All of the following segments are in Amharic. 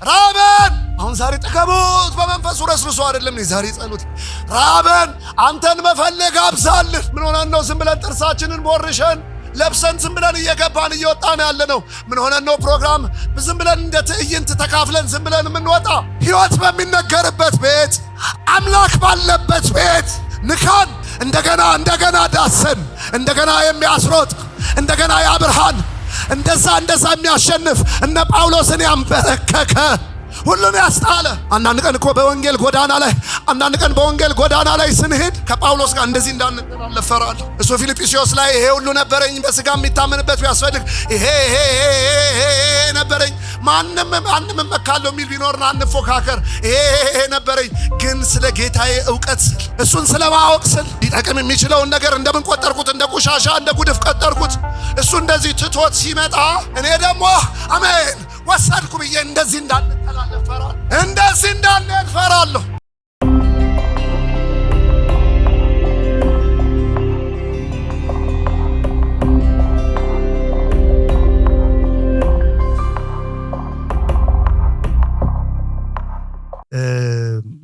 ራበን። አሁን ዛሬ ጥገቡት በመንፈሱ ረስርሶ አይደለም ዛሬ ጸሎት። ራበን አንተን መፈለግ አብዛልን። ምን ሆነን ነው ዝም ብለን ጥርሳችንን ቦርሸን ለብሰን ዝም ብለን እየገባን እየወጣን ያለ ነው? ምን ሆነን ነው ፕሮግራም ዝም ብለን እንደ ትዕይንት ተካፍለን ዝም ብለን የምንወጣ? ሕይወት በሚነገርበት ቤት፣ አምላክ ባለበት ቤት ንካን። እንደገና ዳሰን። እንደገና የሚያስሮጥ እንደገና ያብርሃን እንደዛ የሚያሸንፍ እነ ጳውሎስን ያንበረከከ ሁሉን ያስጣለ። አንዳንድ ቀን እኮ በወንጌል ጎዳና ላይ ስንሄድ ከጳውሎስ ጋር እንደዚህ እንዳንተላለፍ ፈራለሁ። እሱ ፊልጵስዩስ ላይ ይሄ ሁሉ ነበረኝ፣ በስጋ የሚታመንበት ቢያስፈልግ ይሄ ነበረኝ፣ ማንም መካለው የሚል ቢኖርና አንፎካከር። ይሄ ነበረኝ፣ ግን ስለ ጌታዬ ዕውቀት ስል እሱን ስለማወቅ ስል ሊጠቅም የሚችለውን ነገር እንደምን ቆጠርኩት? እንደ ቆሻሻ እንደ ጉድፍ ቆጠርኩት። እሱ እንደዚህ ትቶት ሲመጣ እኔ ደግሞ አሜን ወሰድኩ ብዬ እንደዚህ እንዳንተላለፍ ፈራለሁ።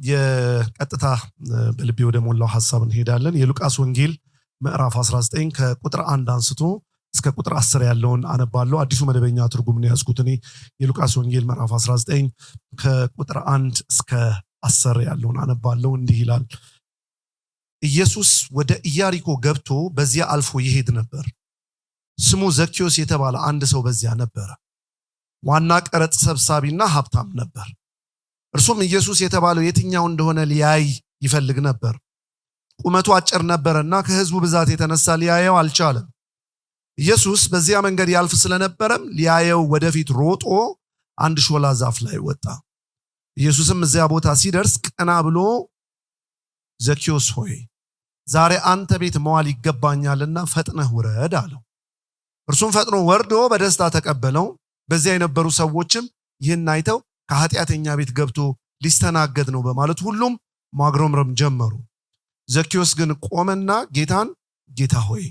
የቀጥታ በልቤ ወደ ሞላው ሐሳብ እንሄዳለን። የሉቃስ ወንጌል ምዕራፍ 19 ከቁጥር 1 አንስቶ እስከ ቁጥር 10 ያለውን አነባለሁ። አዲሱ መደበኛ ትርጉም ነው ያዝኩት እኔ። የሉቃስ ወንጌል ምዕራፍ 19 ከቁጥር 1 እስከ 10 ያለውን አነባለሁ። እንዲህ ይላል። ኢየሱስ ወደ ኢያሪኮ ገብቶ በዚያ አልፎ ይሄድ ነበር። ስሙ ዘኬዎስ የተባለ አንድ ሰው በዚያ ነበረ። ዋና ቀረጥ ሰብሳቢና ሀብታም ነበር። እርሱም ኢየሱስ የተባለው የትኛው እንደሆነ ሊያይ ይፈልግ ነበር። ቁመቱ አጭር ነበርና ከሕዝቡ ብዛት የተነሳ ሊያየው አልቻለም። ኢየሱስ በዚያ መንገድ ያልፍ ስለነበረም ሊያየው ወደፊት ሮጦ አንድ ሾላ ዛፍ ላይ ወጣ። ኢየሱስም እዚያ ቦታ ሲደርስ ቀና ብሎ ዘኬዎስ ሆይ ዛሬ አንተ ቤት መዋል ይገባኛልና ፈጥነህ ውረድ አለው። እርሱም ፈጥኖ ወርዶ በደስታ ተቀበለው። በዚያ የነበሩ ሰዎችም ይህን አይተው ከኃጢአተኛ ቤት ገብቶ ሊስተናገድ ነው በማለት ሁሉም ማግረምረም ጀመሩ። ዘኬዎስ ግን ቆመና ጌታን ጌታ ሆይ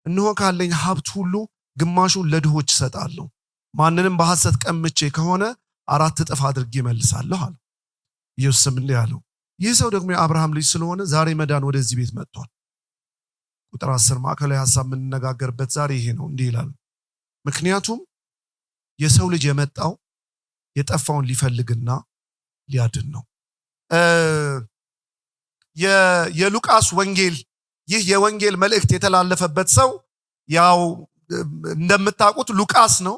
እነሆ ካለኝ ሀብት ሁሉ ግማሹን ለድሆች እሰጣለሁ፣ ማንንም በሐሰት ቀምቼ ከሆነ 4 እጥፍ አድርጌ እመልሳለሁ አለ። ኢየሱስም እንዲህ አለው፣ ይህ ሰው ደግሞ የአብርሃም ልጅ ስለሆነ ዛሬ መዳን ወደዚህ ቤት መጥቷል። ቁጥር 10 ማዕከላዊ ሐሳብ የምንነጋገርበት ዛሬ ይሄ ነው። እንዲህ ይላል፣ ምክንያቱም የሰው ልጅ የመጣው የጠፋውን ሊፈልግና ሊያድን ነው። የሉቃስ ወንጌል ይህ የወንጌል መልእክት የተላለፈበት ሰው ያው እንደምታውቁት ሉቃስ ነው።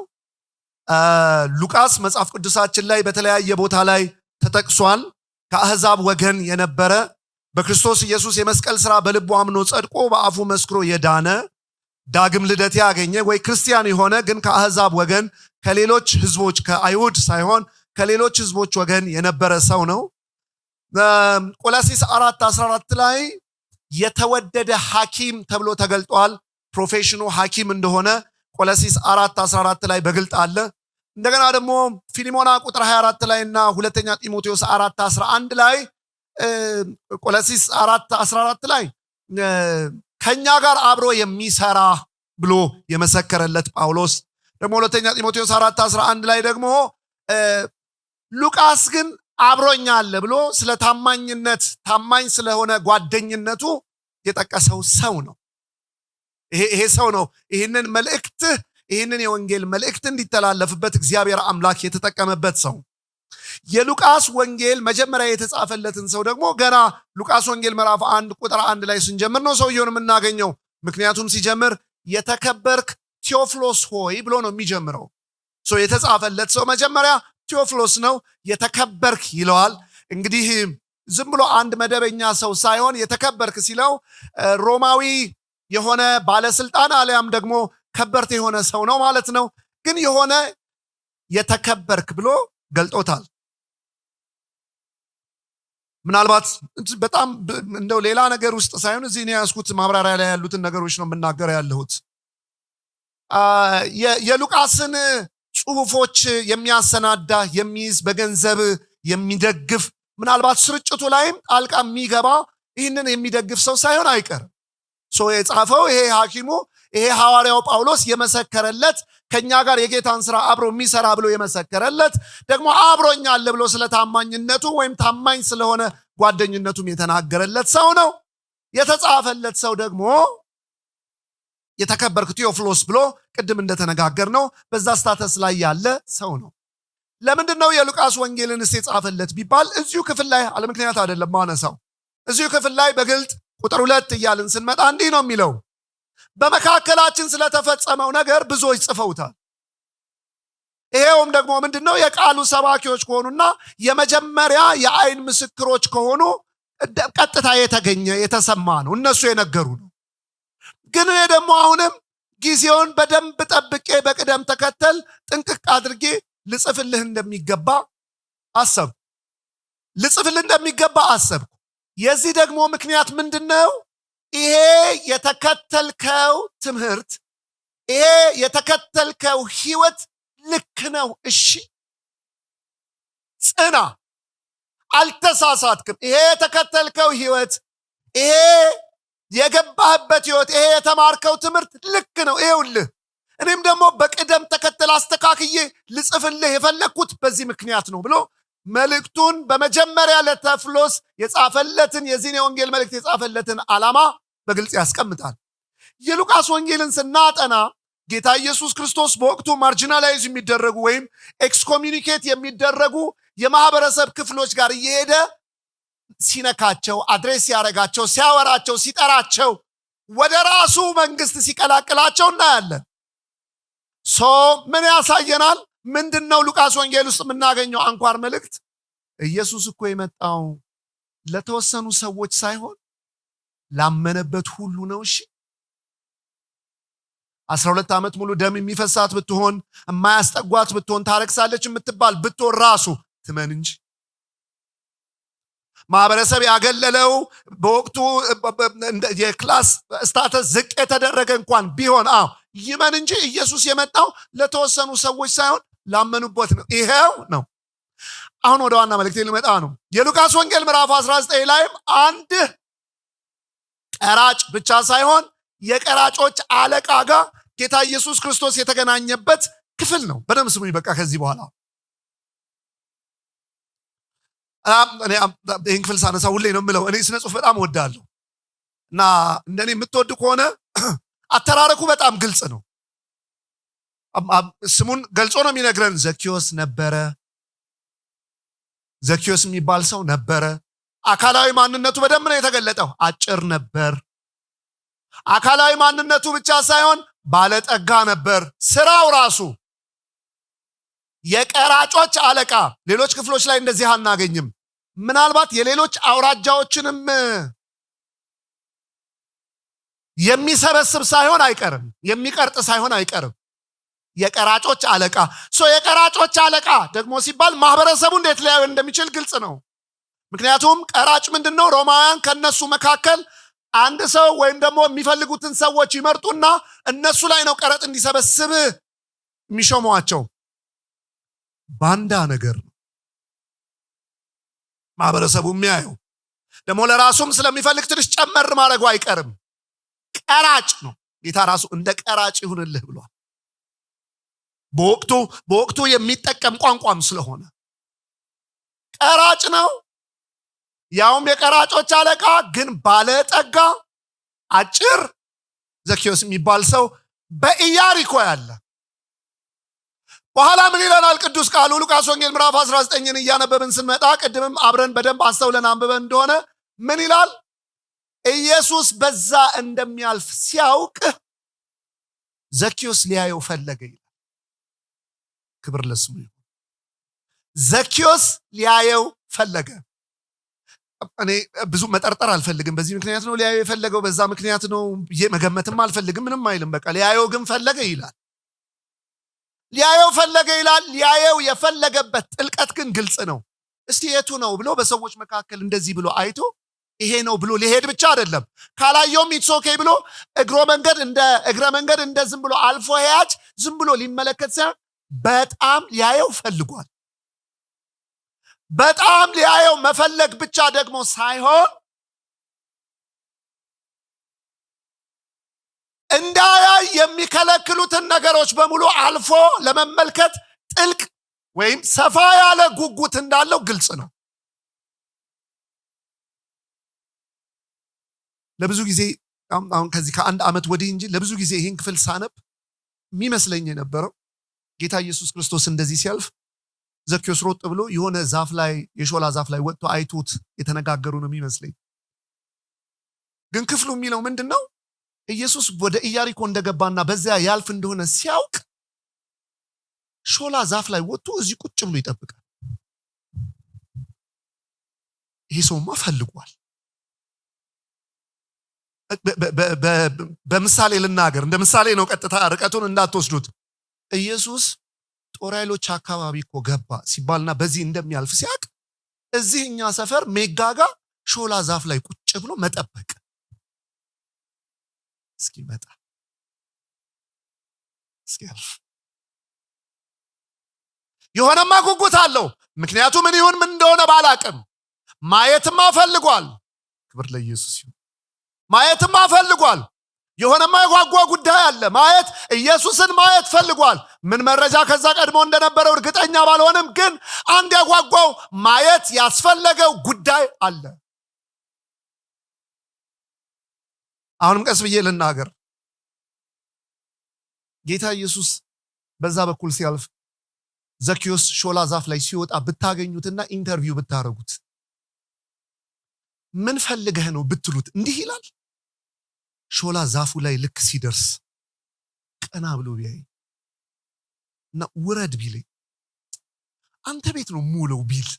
ሉቃስ መጽሐፍ ቅዱሳችን ላይ በተለያየ ቦታ ላይ ተጠቅሷል። ከአሕዛብ ወገን የነበረ በክርስቶስ ኢየሱስ የመስቀል ሥራ በልቡ አምኖ ጸድቆ በአፉ መስክሮ የዳነ ዳግም ልደት ያገኘ ወይ ክርስቲያን የሆነ ግን ከአሕዛብ ወገን ከሌሎች ህዝቦች ከአይሁድ ሳይሆን ከሌሎች ህዝቦች ወገን የነበረ ሰው ነው። ቆላስይስ 4:14 ላይ የተወደደ ሐኪም ተብሎ ተገልጧል። ፕሮፌሽኑ ሐኪም እንደሆነ ቆላስይስ 4:14 ላይ በግልጥ አለ። እንደገና ደግሞ ፊሊሞና ቁጥር 24 ላይ እና ሁለተኛ ጢሞቴዎስ 4:11 ላይ ቆላስይስ 4:14 ላይ ከኛ ጋር አብሮ የሚሰራ ብሎ የመሰከረለት ጳውሎስ ደግሞ ሁለተኛ ጢሞቴዎስ 4:11 ላይ ደግሞ ሉቃስ ግን አብሮኛል ብሎ ስለ ታማኝ ስለሆነ ጓደኝነቱ የጠቀሰው ሰው ነው። ይሄ ሰው ነው ይህንን የወንጌል መልእክት እንዲተላለፍበት እግዚአብሔር አምላክ የተጠቀመበት ሰው። የሉቃስ ወንጌል መጀመሪያ የተጻፈለትን ሰው ደግሞ ገና ሉቃስ ወንጌል ምዕራፍ 1 ቁጥር 1 ላይ ስንጀምር ነው ሰውየውን የምናገኘው። ምክንያቱም ሲጀምር የተከበርክ ቴዎፍሎስ ሆይ ብሎ ነው የሚጀምረው። የተጻፈለት ሰው መጀመሪያ ቴዎፍሎስ ነው። የተከበርክ ይለዋል። እንግዲህ ዝም ብሎ አንድ መደበኛ ሰው ሳይሆን የተከበርክ ሲለው ሮማዊ የሆነ ባለስልጣን አለያም ደግሞ ከበርቴ የሆነ ሰው ነው ማለት ነው። ግን የሆነ የተከበርክ ብሎ ገልጦታል። ምናልባት በጣም እንደው ሌላ ነገር ውስጥ ሳይሆን እዚህ ነው ያስኩት ማብራሪያ ላይ ያሉትን ነገሮች ነው የምናገረው ያለሁት። የሉቃስን ጽሁፎች የሚያሰናዳ የሚይዝ በገንዘብ የሚደግፍ ምናልባት ስርጭቱ ላይም ጣልቃ የሚገባ ይህንን የሚደግፍ ሰው ሳይሆን አይቀርም። የጻፈው ይሄ ሐኪሙ ይሄ ሐዋርያው ጳውሎስ የመሰከረለት ከኛ ጋር የጌታን ስራ አብሮ የሚሰራ ብሎ የመሰከረለት ደግሞ አብሮኛል ብሎ ስለ ታማኝነቱ ወይም ታማኝ ስለሆነ ጓደኝነቱም የተናገረለት ሰው ነው። የተጻፈለት ሰው ደግሞ የተከበርክ ቴዎፍሎስ ብሎ ቅድም እንደተነጋገር ነው በዛ ስታተስ ላይ ያለ ሰው ነው። ለምንድን ነው የሉቃስ ወንጌልን የጻፈለት ቢባል እዚሁ ክፍል ላይ አለምክንያት አይደለም ማነሳው። እዚሁ ክፍል ላይ በግልጥ ቁጥር 2 እያልን ስንመጣ እንዲህ ነው የሚለው፣ በመካከላችን ስለተፈጸመው ነገር ብዙዎች ጽፈውታል። ይሄውም ደግሞ ምንድነው? የቃሉ ሰባኪዎች ከሆኑና የመጀመሪያ የአይን ምስክሮች ከሆኑ ቀጥታ የተገኘ የተሰማ ነው፣ እነሱ የነገሩ ነው። ግን እኔ ደግሞ አሁንም ጊዜውን በደንብ ጠብቄ በቅደም ተከተል ጥንቅቅ አድርጌ ልጽፍልህ እንደሚገባ አሰብኩ። የዚህ ደግሞ ምክንያት ምንድነው? ይሄ የተከተልከው ትምህርት፣ ይሄ የተከተልከው ህይወት ልክ ነው። እሺ ጽና፣ አልተሳሳትክም። ይሄ የተከተልከው ህይወት፣ ይሄ የገባህበት ህይወት፣ ይሄ የተማርከው ትምህርት ልክ ነው። ይሄውልህ እኔም ደግሞ በቅደም ተከተል አስተካክዬ ልጽፍልህ የፈለግኩት በዚህ ምክንያት ነው ብሎ መልእክቱን በመጀመሪያ ለቴዎፍሎስ የጻፈለትን የዚህን የወንጌል መልእክት የጻፈለትን ዓላማ በግልጽ ያስቀምጣል። የሉቃስ ወንጌልን ስናጠና ጌታ ኢየሱስ ክርስቶስ በወቅቱ ማርጂናላይዝ የሚደረጉ ወይም ኤክስኮሚኒኬት የሚደረጉ የማህበረሰብ ክፍሎች ጋር እየሄደ ሲነካቸው፣ አድሬስ ሲያረጋቸው፣ ሲያወራቸው፣ ሲጠራቸው፣ ወደ ራሱ መንግስት ሲቀላቅላቸው እናያለን። ምን ያሳየናል? ምንድነው ሉቃስ ወንጌል ውስጥ የምናገኘው አንኳር መልእክት? ኢየሱስ እኮ የመጣው ለተወሰኑ ሰዎች ሳይሆን ላመነበት ሁሉ ነው። እሺ 12 ዓመት ሙሉ ደም የሚፈሳት ብትሆን፣ የማያስጠጓት ብትሆን፣ ታረክሳለች የምትባል ብትሆን ራሱ ትመን እንጂ። ማህበረሰብ ያገለለው በወቅቱ የክላስ ስታተስ ዝቅ የተደረገ እንኳን ቢሆን ይመን እንጂ ኢየሱስ የመጣው ለተወሰኑ ሰዎች ሳይሆን ላመኑበት ነው። ይሄው ነው። አሁን ወደ ዋና መልእክቴ ልመጣ ነው። የሉቃስ ወንጌል ምዕራፍ 19 ላይም አንድ ቀራጭ ብቻ ሳይሆን የቀራጮች አለቃ ጋር ጌታ ኢየሱስ ክርስቶስ የተገናኘበት ክፍል ነው። በደንብ ስሙኝ። በቃ ከዚህ በኋላ ይህን ክፍል ሳነሳ ሁሌ ነው የምለው፣ እኔ ስነ ጽሁፍ በጣም እወዳለሁ እና እንደኔ የምትወድ ከሆነ አተራረኩ በጣም ግልጽ ነው። ስሙን ገልጾ ነው የሚነግረን። ዘኪዮስ ነበረ። ዘኪዮስ የሚባል ሰው ነበረ። አካላዊ ማንነቱ በደንብ ነው የተገለጠው። አጭር ነበር። አካላዊ ማንነቱ ብቻ ሳይሆን ባለጠጋ ነበር። ስራው ራሱ የቀራጮች አለቃ። ሌሎች ክፍሎች ላይ እንደዚህ አናገኝም። ምናልባት የሌሎች አውራጃዎችንም የሚሰበስብ ሳይሆን አይቀርም፣ የሚቀርጥ ሳይሆን አይቀርም። የቀራጮች አለቃ። የቀራጮች አለቃ ደግሞ ሲባል ማህበረሰቡ እንዴት ሊያዩ እንደሚችል ግልጽ ነው። ምክንያቱም ቀራጭ ምንድነው? ሮማውያን ከነሱ መካከል አንድ ሰው ወይም ደግሞ የሚፈልጉትን ሰዎች ይመርጡና እነሱ ላይ ነው ቀረጥ እንዲሰበስብ የሚሾሟቸው። ባንዳ ነገር ነው ማህበረሰቡ የሚያየው። ደግሞ ለራሱም ስለሚፈልግ ትንሽ ጨመር ማድረጉ አይቀርም። ቀራጭ ነው። ጌታ ራሱ እንደ ቀራጭ ይሁንልህ ብሏል። በወቅቱ የሚጠቀም ቋንቋም ስለሆነ ቀራጭ ነው። ያውም የቀራጮች አለቃ፣ ግን ባለጠጋ፣ አጭር። ዘኪዮስ የሚባል ሰው በኢያሪኮ ያለ። በኋላ ምን ይለናል ቅዱስ ቃሉ? ሉቃስ ወንጌል ምዕራፍ 19ን እያነበብን ስንመጣ ቅድምም አብረን በደንብ አስተውለን አንብበን እንደሆነ ምን ይላል? ኢየሱስ በዛ እንደሚያልፍ ሲያውቅ ዘኪዮስ ሊያየው ፈለገ ይላል። ክብር ለስሙ ይሁን። ዘኪዮስ ሊያየው ፈለገ። እኔ ብዙ መጠርጠር አልፈልግም። በዚህ ምክንያት ነው ሊያየው የፈለገው፣ በዛ ምክንያት ነው መገመትም አልፈልግም። ምንም አይልም። በቃ ሊያየው ግን ፈለገ ይላል። ሊያየው ፈለገ ይላል። ሊያየው የፈለገበት ጥልቀት ግን ግልጽ ነው። እስቲ የቱ ነው ብሎ በሰዎች መካከል እንደዚህ ብሎ አይቶ ይሄ ነው ብሎ ሊሄድ ብቻ አይደለም። ካላየውም ኢትስ ኦኬ ብሎ እግረ መንገድ እንደ ዝም ብሎ አልፎ ሄያጅ ዝም ብሎ ሊመለከት ሳይሆን በጣም ሊያየው ፈልጓል። በጣም ሊያየው መፈለግ ብቻ ደግሞ ሳይሆን እንዳያይ የሚከለክሉትን ነገሮች በሙሉ አልፎ ለመመልከት ጥልቅ ወይም ሰፋ ያለ ጉጉት እንዳለው ግልጽ ነው። ለብዙ ጊዜ አሁን ከዚህ ከአንድ ዓመት ወዲህ እንጂ ለብዙ ጊዜ ይህን ክፍል ሳነብ የሚመስለኝ የነበረው ጌታ ኢየሱስ ክርስቶስ እንደዚህ ሲያልፍ ዘኬዎስ ሮጥ ብሎ የሆነ ዛፍ ላይ የሾላ ዛፍ ላይ ወጥቶ አይቶት የተነጋገሩ ነው የሚመስለኝ። ግን ክፍሉ የሚለው ምንድነው? ኢየሱስ ወደ ኢያሪኮ እንደገባና በዚያ ያልፍ እንደሆነ ሲያውቅ ሾላ ዛፍ ላይ ወጥቶ እዚህ ቁጭ ብሎ ይጠብቃል። ይሄ ሰውማ ፈልጓል። በምሳሌ ልናገር፣ እንደ ምሳሌ ነው፣ ቀጥታ ርቀቱን እንዳትወስዱት። ኢየሱስ ጦር ኃይሎች አካባቢ እኮ ገባ ሲባልና በዚህ እንደሚያልፍ ሲያውቅ እዚህ እኛ ሰፈር ሜጋጋ ሾላ ዛፍ ላይ ቁጭ ብሎ መጠበቅ እስኪመጣ እስኪያልፍ የሆነማ ጉጉት አለው። ምክንያቱ ምን ይሁን ምን እንደሆነ ባላቅም ማየትማ ፈልጓል። ክብር ለኢየሱስ ይሁን። ማየትማ ፈልጓል። የሆነማ የጓጓ ጉዳይ አለ። ማየት ኢየሱስን ማየት ፈልጓል። ምን መረጃ ከዛ ቀድሞ እንደነበረው እርግጠኛ ባልሆንም ግን አንድ ያጓጓው ማየት ያስፈለገው ጉዳይ አለ። አሁንም ቀስ ብዬ ልናገር። ጌታ ኢየሱስ በዛ በኩል ሲያልፍ ዘኬዎስ ሾላ ዛፍ ላይ ሲወጣ ብታገኙትና ኢንተርቪው ብታረጉት ምን ፈልገህ ነው ብትሉት እንዲህ ይላል። ሾላ ዛፉ ላይ ልክ ሲደርስ ቀና ብሎ ቢያይ እና ውረድ ቢለኝ አንተ ቤት ነው ሙለው ቢል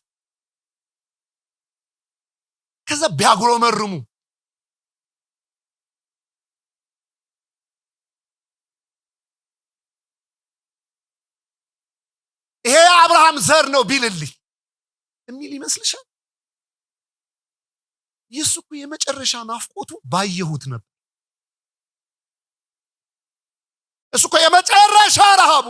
ከዛ ቢያጉረመርሙ ይሄ አብርሃም ዘር ነው ቢልልኝ የሚል ይመስልሻል? ኢየሱስ እኮ የመጨረሻ ናፍቆቱ ባየሁት ነበር። እሱ እኮ የመጨረሻ ረሃቡ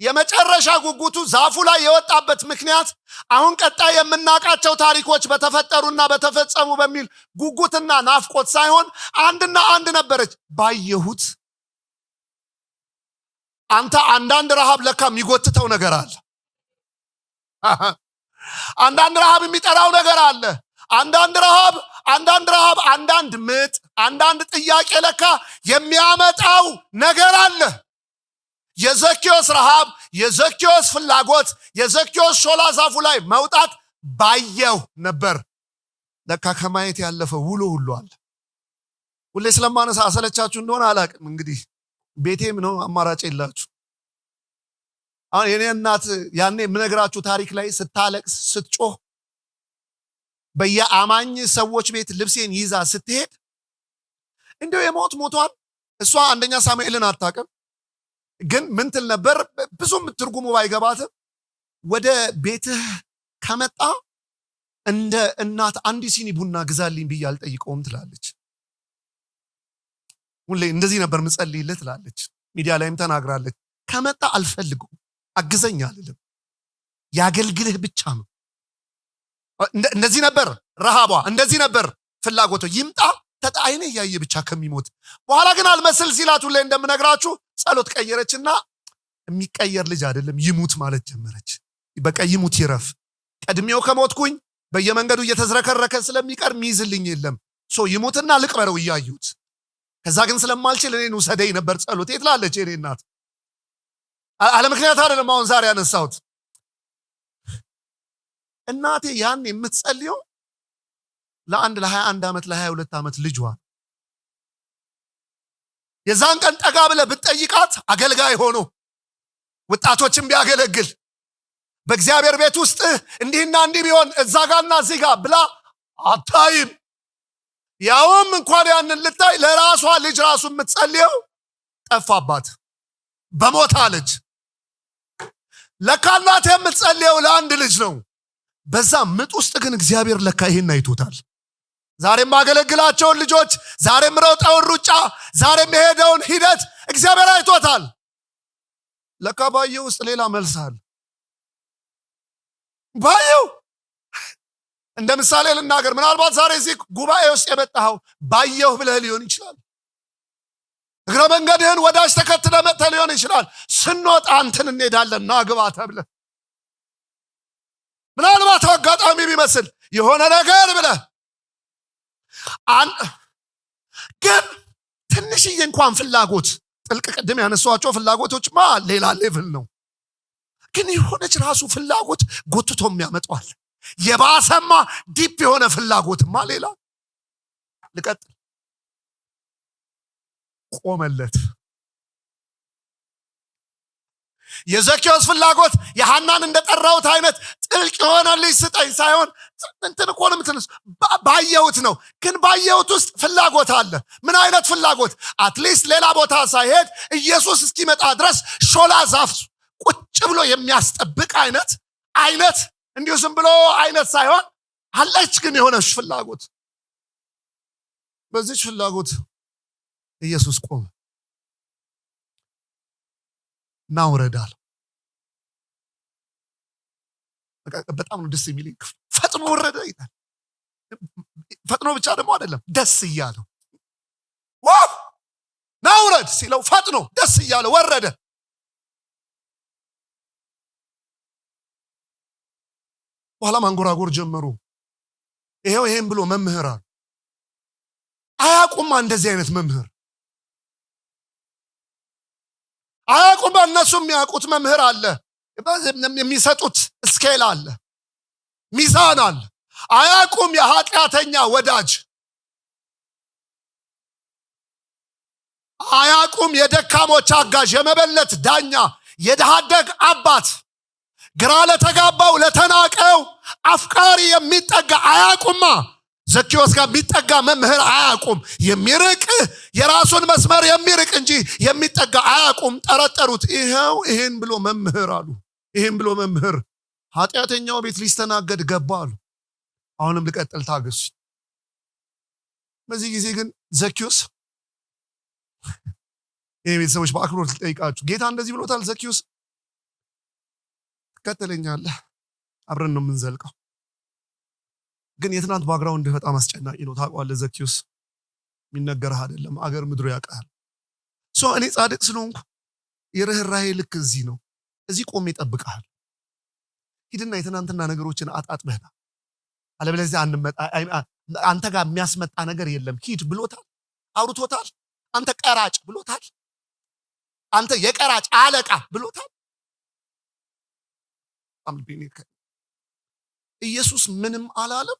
የመጨረሻ ጉጉቱ ዛፉ ላይ የወጣበት ምክንያት አሁን ቀጣይ የምናውቃቸው ታሪኮች በተፈጠሩና በተፈጸሙ በሚል ጉጉትና ናፍቆት ሳይሆን አንድና አንድ ነበረች፣ ባየሁት። አንተ አንዳንድ ረሃብ ለካ የሚጎትተው ነገር አለ። አንዳንድ ረሃብ የሚጠራው ነገር አለ። አንዳንድ ረሃብ አንዳንድ ምጥ፣ አንዳንድ ጥያቄ ለካ የሚያመጣው ነገር አለ። የዘኬዎስ ረሃብ፣ የዘኬዎስ ፍላጎት፣ የዘኬዎስ ሾላ ዛፉ ላይ መውጣት ባየው ነበር። ለካ ከማየት ያለፈ ውሎ ሁሉ አለ። ሁሌ ስለማነሳ አሰለቻችሁ እንደሆነ አላቅም። እንግዲህ ቤቴም ነው፣ አማራጭ የላችሁ። አሁን የኔ እናት ያኔ የምነግራችሁ ታሪክ ላይ ስታለቅስ ስትጮህ በየአማኝ ሰዎች ቤት ልብሴን ይዛ ስትሄድ እንደው የሞት ሞቷል። እሷ አንደኛ ሳሙኤልን አታውቅም፣ ግን ምን ትል ነበር? ብዙም ትርጉሙ ባይገባትም ወደ ቤትህ ከመጣ እንደ እናት አንድ ሲኒ ቡና ግዛልኝ ብዬ አልጠይቀውም ትላለች። ሁሌ እንደዚህ ነበር ምጸልይለት ትላለች። ሚዲያ ላይም ተናግራለች። ከመጣ አልፈልገውም፣ አግዘኝ አልልም፣ ያገልግልህ ብቻ ነው። እንደዚህ ነበር ረሃቧ፣ እንደዚህ ነበር ፍላጎቷ። ይምጣ አይኔ እያየ ብቻ ከሚሞት። በኋላ ግን አልመስል ሲላቱ ላይ እንደምነግራችሁ ጸሎት ቀየረችና የሚቀየር ልጅ አይደለም ይሙት ማለት ጀመረች። በቃ ይሙት ይረፍ፣ ቀድሜው ከሞትኩኝ በየመንገዱ እየተዝረከረከ ስለሚቀር ሚይዝልኝ የለም፣ ይሙትና ልቅበረው እያዩት። ከዛ ግን ስለማልችል እኔን ውሰደኝ ነበር ጸሎት። ትላለች የኔ እናት። አለ ምክንያት አይደለም አሁን ዛሬ ያነሳሁት። እናቴ ያን የምትጸልየው ለአንድ ለ21 ዓመት ለ22 ዓመት ልጇ። የዛን ቀን ጠጋ ብለህ ብትጠይቃት አገልጋይ ሆኖ ወጣቶችን ቢያገለግል በእግዚአብሔር ቤት ውስጥ እንዲህና እንዲህ ቢሆን እዛ ጋርና እዚህ ጋር ብላ አታይም። ያውም እንኳን ያንን ልታይ ለራሷ ልጅ ራሱ የምትጸልየው ጠፋባት፣ በሞታ ልጅ። ለካ እናቴ የምትጸልየው ለአንድ ልጅ ነው። በዛ ምጥ ውስጥ ግን እግዚአብሔር ለካ ይሄን አይቶታል። ዛሬም ማገለግላቸውን ልጆች፣ ዛሬም ሮጠውን ሩጫ፣ ዛሬም የሄደውን ሂደት እግዚአብሔር አይቶታል። ለካ ባየው ውስጥ ሌላ መልስ አለ። ባየው እንደ ምሳሌ ልናገር። ምናልባት ዛሬ እዚህ ጉባኤ ውስጥ የመጣኸው ባየው ብለህ ሊሆን ይችላል። እግረ መንገድህን ወዳጅ ተከትለ መጥተህ ሊሆን ይችላል። ስንወጣ አንተን እንሄዳለን ና ግባ ተብለህ ምናልባት አጋጣሚ ቢመስል የሆነ ነገር ብለህ ግን ትንሽዬ እንኳን ፍላጎት ጥልቅ ቅድም ያነሷቸው ፍላጎቶችማ ሌላ ሌቭል ነው። ግን የሆነች ራሱ ፍላጎት ጎትቶም ያመጣዋል። የባሰማ ዲፕ የሆነ ፍላጎትማ ሌላ። ልቀጥል። ቆመለት። የዘኪዎስ ፍላጎት የሐናን እንደጠራውት አይነት ጥልቅ የሆነ ልጅ ስጠኝ ሳይሆን እንትን እኮ ነው የምትነሱ ባየሁት ነው። ግን ባየሁት ውስጥ ፍላጎት አለ። ምን አይነት ፍላጎት? አትሊስት ሌላ ቦታ ሳይሄድ ኢየሱስ እስኪመጣ ድረስ ሾላ ዛፍ ቁጭ ብሎ የሚያስጠብቅ አይነት እንዲሁ ዝም ብሎ አይነት ሳይሆን አለች ግን የሆነች ፍላጎት። በዚች ፍላጎት ኢየሱስ ቆመ። ና ውረዳል። በጣም ነው ደስ የሚለኝ። ፈጥኖ ወረደ ይላል። ፈጥኖ ብቻ ደግሞ አይደለም፣ ደስ እያለው ዋው ና ውረድ ሲለው ፈጥኖ ደስ እያለው ወረደ። በኋላ ማንጎራጎር ጀመሩ። ይሄን ብሎ መምህር አሉ። አያውቁማ እንደዚህ አይነት መምህር አያውቁም። እነሱ የሚያውቁት መምህር አለ፣ የሚሰጡት ስኬል አለ፣ ሚዛን አለ። አያውቁም የኃጢአተኛ ወዳጅ፣ አያውቁም የደካሞች አጋዥ፣ የመበለት ዳኛ፣ የድሃ አደግ አባት፣ ግራ ለተጋባው ለተናቀው አፍቃሪ የሚጠጋ አያውቁማ። ዘኪዎስ ጋር የሚጠጋ መምህር አያውቁም። የሚርቅ የራሱን መስመር የሚርቅ እንጂ የሚጠጋ አያውቁም። ጠረጠሩት። ይሄን ብሎ መምህር አሉ። ይሄን ብሎ መምህር ኃጢአተኛው ቤት ሊስተናገድ ገባ አሉ። አሁንም ልቀጥል፣ ታገሱ። በዚህ ጊዜ ግን ዘኪዎስ ይሄ ቤተሰቦች በአክብሮት ልጠይቃችሁ፣ ጌታ እንደዚህ ብሎታል። ዘኪዎስ ትከተለኛለህ፣ አብረን ነው የምንዘልቀው። ግን የትናንት ባግራውንድ በጣም አስጨናቂ ነው። ታውቀዋለህ፣ ዘኪዎስ የሚነገርህ አይደለም፣ አገር ምድሩ ያውቃል። እኔ ጻድቅ ስለሆንኩ የርህራሄ ልክ እዚህ ነው። እዚህ ቆሜ እጠብቅሃለሁ። ሂድና የትናንትና ነገሮችን አጣጥበህና አለበለዚያ አንተ ጋር የሚያስመጣ ነገር የለም ሂድ ብሎታል፣ አውርቶታል። አንተ ቀራጭ ብሎታል፣ አንተ የቀራጭ አለቃ ብሎታል። ኢየሱስ ምንም አላለም።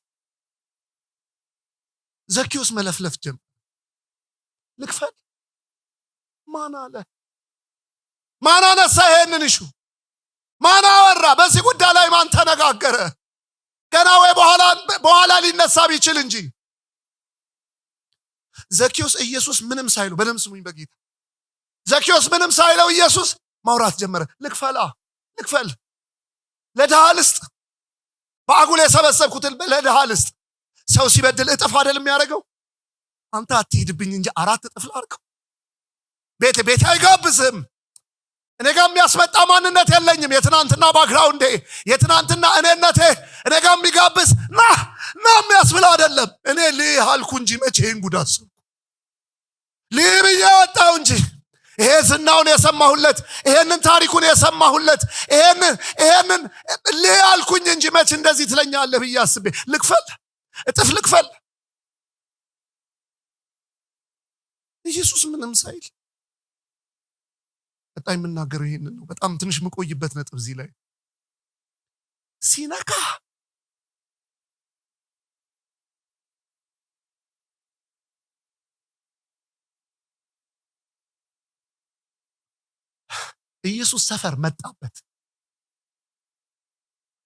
ዘኪዎስ መለፍለፍ ጀመረ። ልክፈል። ማን አለ? ማን አነሳ ይሄንን ኢሹ? ማን አወራ? በዚህ ጉዳይ ላይ ማን ተነጋገረ? ገና ወይ በኋላ ሊነሳ ቢችል እንጂ ዘኪዎስ ኢየሱስ ምንም ሳይለው፣ በደም ስሙኝ በጌታ ዘኪዎስ ምንም ሳይለው ኢየሱስ ማውራት ጀመረ። ልክፈል፣ ለድሃ ልስጥ፣ በአጉል የሰበሰብኩትን ለድሃ ልስጥ። ሰው ሲበድል እጥፍ አይደል የሚያደርገው? አንተ አትሂድብኝ እንጂ 4 እጥፍ ላድርገው። ቤቴ አይጋብዝም። እኔ ጋር የሚያስመጣ ማንነት የለኝም። የትናንትና ባክግራውንዴ፣ የትናንትና እኔነቴ እኔ ጋር የሚጋብዝ ና የሚያስብል አይደለም። እኔ ልህ አልኩ እንጂ መቼ ይህን ጉዳት ሰው ልህ ብዬ ወጣው እንጂ ይሄ ዝናውን የሰማሁለት፣ ይሄንን ታሪኩን የሰማሁለት፣ ይሄንን ልህ አልኩኝ እንጂ መቼ እንደዚህ ትለኛለህ ብዬ አስቤ እጥፍ ልክፈል። ኢየሱስ ምንም ሳይል በጣም የምናገረው ይሄንን ነው። በጣም ትንሽ የምቆይበት ነጥብ እዚህ ላይ ሲነካ ኢየሱስ ሰፈር መጣበት።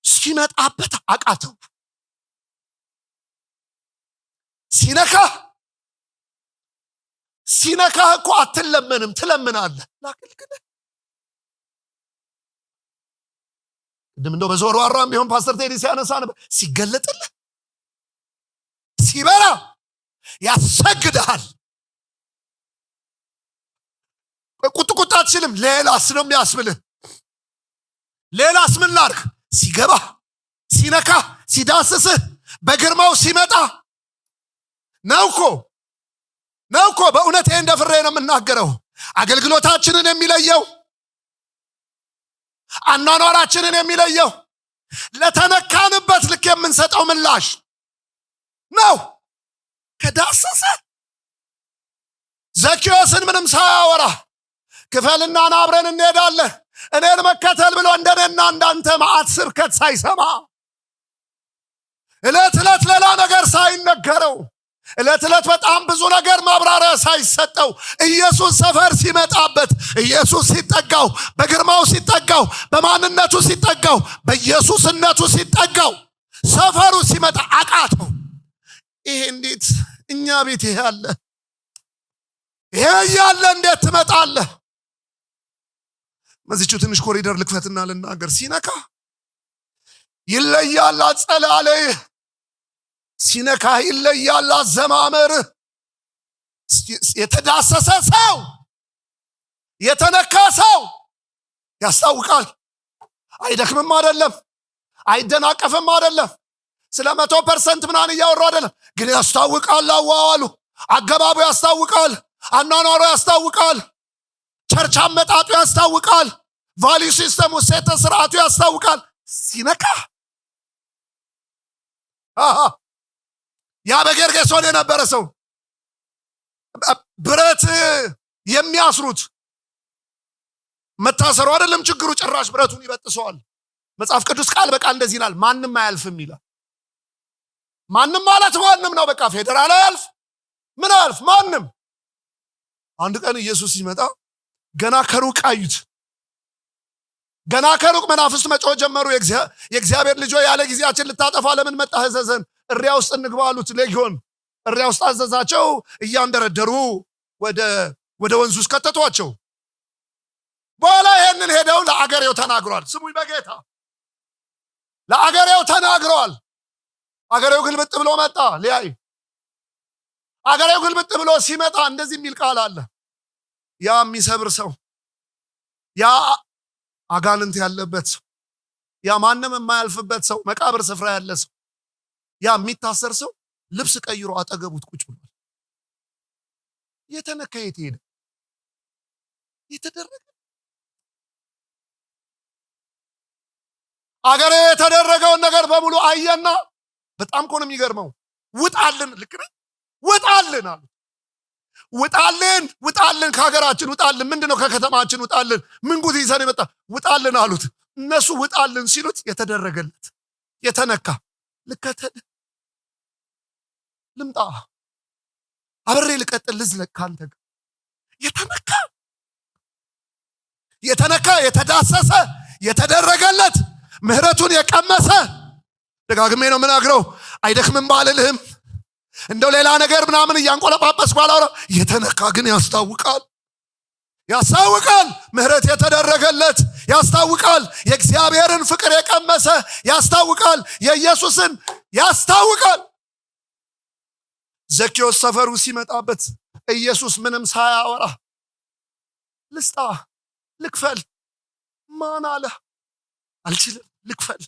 ሲመጣበት አቃተው። ሲነካ እኮ አትለመንም፣ ትለምናለህ። ላክልክልህ ቅድም እንደው በዞር ዋራም ቢሆን ፓስተር ቴዲ ሲያነሳ ነበር። ሲገለጥልህ ሲበራ ያሰግድሃል። ቁጥቁጥ አትችልም። ሌላስ ነው የሚያስብልህ። ሌላስ ምን ላድርግ? ሲገባ ሲነካ ሲዳስስህ በግርማው ሲመጣ ነው እኮ ነው እኮ በእውነት ይሄን ደፍሬ ነው የምናገረው። አገልግሎታችንን የሚለየው አኗኗራችንን የሚለየው ለተነካንበት ልክ የምንሰጠው ምላሽ ነው። ከዳሰሰ ዘኪዮስን ምንም ሳያወራ ክፈልና አብረን እንሄዳለን እኔን መከተል ብሎ እንደኔና እንዳንተ መዓት ስብከት ሳይሰማ ዕለት ዕለት ሌላ ነገር ሳይነገረው ዕለት ዕለት በጣም ብዙ ነገር ማብራሪያ ሳይሰጠው ኢየሱስ ሰፈር ሲመጣበት ኢየሱስ ሲጠጋው በግርማው ሲጠጋው በማንነቱ ሲጠጋው በኢየሱስነቱ ሲጠጋው ሰፈሩ ሲመጣ አቃተው። ይሄ እንዴት እኛ ቤት ይሄ አለ? ይሄ ያለ እንዴት ትመጣለህ? መዝቹ ትንሽ ኮሪደር ልክፈትና ልናገር። ሲነካ ይለያል አጸላለይ፣ ሲነካ ይለያል አዘማመር። የተዳሰሰ ሰው የተነካ ሰው ያስታውቃል። አይደክምም አይደለም፣ አይደናቀፍም አይደለም፣ ስለ 100% ምናን እያወራው አይደለም፣ ግን ያስታውቃል። አዋዋሉ አገባቡ ያስታውቃል፣ አኗኗሩ ያስታውቃል፣ ቸርች አመጣጡ ያስታውቃል፣ ቫልዩ ሲስተሙ ሴተ ስርዓቱ ያስታውቃል። ሲነካ ያ በጌርጌሶን የነበረ ሰው ብረት የሚያስሩት መታሰሩ አይደለም ችግሩ፣ ጭራሽ ብረቱን ይበጥሰዋል። መጽሐፍ ቅዱስ ቃል በቃ እንደዚህ ይላል፣ ማንም አያልፍም ይላል። ማንም ማለት ማንም ነው። በቃ ፌደራል አያልፍ፣ ምን አያልፍ ማንም። አንድ ቀን ኢየሱስ ሲመጣ ገና ከሩቅ አዩት። ገና ከሩቅ መናፍስት መጮህ ጀመሩ። የእግዚአብሔር ልጅ ያለ ጊዜያችን ልታጠፋ ለምን መጣህ? እዘዘን፣ እሪያ ውስጥ እንግባ አሉት። ሌጊዮን እሪያ ውስጥ አዘዛቸው። እያንደረደሩ ወደ ወንዙ ውስጥ ከተቷቸው። በኋላ ይሄንን ሄደው ለአገሬው ተናግሯል። ስሙኝ በጌታ ለአገሬው ተናግሯል። አገሬው ግልብጥ ብሎ መጣ ሊያይ። አገሬው ግልብጥ ብሎ ሲመጣ እንደዚህ የሚል ቃል አለ። ያ የሚሰብር ሰው፣ ያ አጋንንት ያለበት ሰው፣ ያ ማንም የማያልፍበት ሰው፣ መቃብር ስፍራ ያለ ሰው፣ ያ የሚታሰር ሰው ልብስ ቀይሮ አጠገቡት ቁጭ ብሏል። የተነካ የት ሄደ? የተደረገ አገሬ የተደረገውን ነገር በሙሉ አየና በጣም እኮ ነው የሚገርመው። ውጣልን፣ ልክ ነኝ፣ ውጣልን አሉ። ውጣልን ከሀገራችን ውጣልን። ምንድነው ከከተማችን ውጣልን። ምን ጉድ ይዘን የመጣ ውጣልን አሉት። እነሱ ውጣልን ሲሉት የተደረገለት የተነካ ልከተል፣ ልምጣ፣ አብሬ ልቀጥል፣ ልዝለቅ ካንተ ጋር። የተነካ የተዳሰሰ የተደረገለት ምህረቱን የቀመሰ ደጋግሜ ነው የምናግረው። አይደክምም ባልልህም እንደው ሌላ ነገር ምናምን እያንቆለጳጰስ ባላውራ፣ የተነካ ግን ያስታውቃል። ምህረት የተደረገለት ያስታውቃል። የእግዚአብሔርን ፍቅር የቀመሰ ያስታውቃል። የኢየሱስን ያስታውቃል። ዘኪዮስ ሰፈሩ ሲመጣበት ኢየሱስ ምንም ሳያወራ ልስጣ፣ ልክፈል፣ ማን አለ? አልችልም፣ ልክፈል።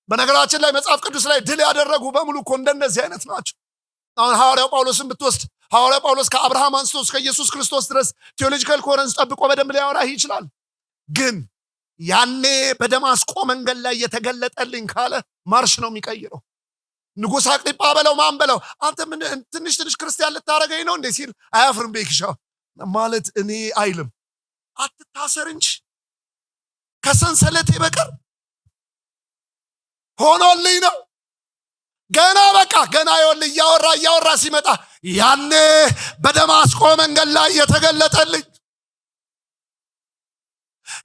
በነገራችን ላይ መጽሐፍ ቅዱስ ላይ ድል ያደረጉ በሙሉ እኮ እንደነዚህ አይነት ናቸው። አሁን ሐዋርያው ጳውሎስን ብትወስድ ሐዋርያው ጳውሎስ ከአብርሃም አንስቶ እስከ ኢየሱስ ክርስቶስ ድረስ ቴዎሎጂካል ኮረንስ ጠብቆ በደንብ ሊያወራህ ይችላል። ግን ያኔ በደማስቆ መንገድ ላይ የተገለጠልኝ ካለ ማርሽ ነው የሚቀይረው። ንጉሥ አቅሊጳ በለው ማን በለው፣ አንተ ምን ትንሽ ክርስቲያን ልታረገኝ ነው እንዴ ሲል አያፍርም። ቤክሻ ማለት እኔ አይልም፣ አትታሰር እንጂ ከሰንሰለቴ በቀር ሆኖልኝ ነው። ገና ይወል እያወራ ሲመጣ ያኔ በደማስቆ መንገድ ላይ የተገለጠልኝ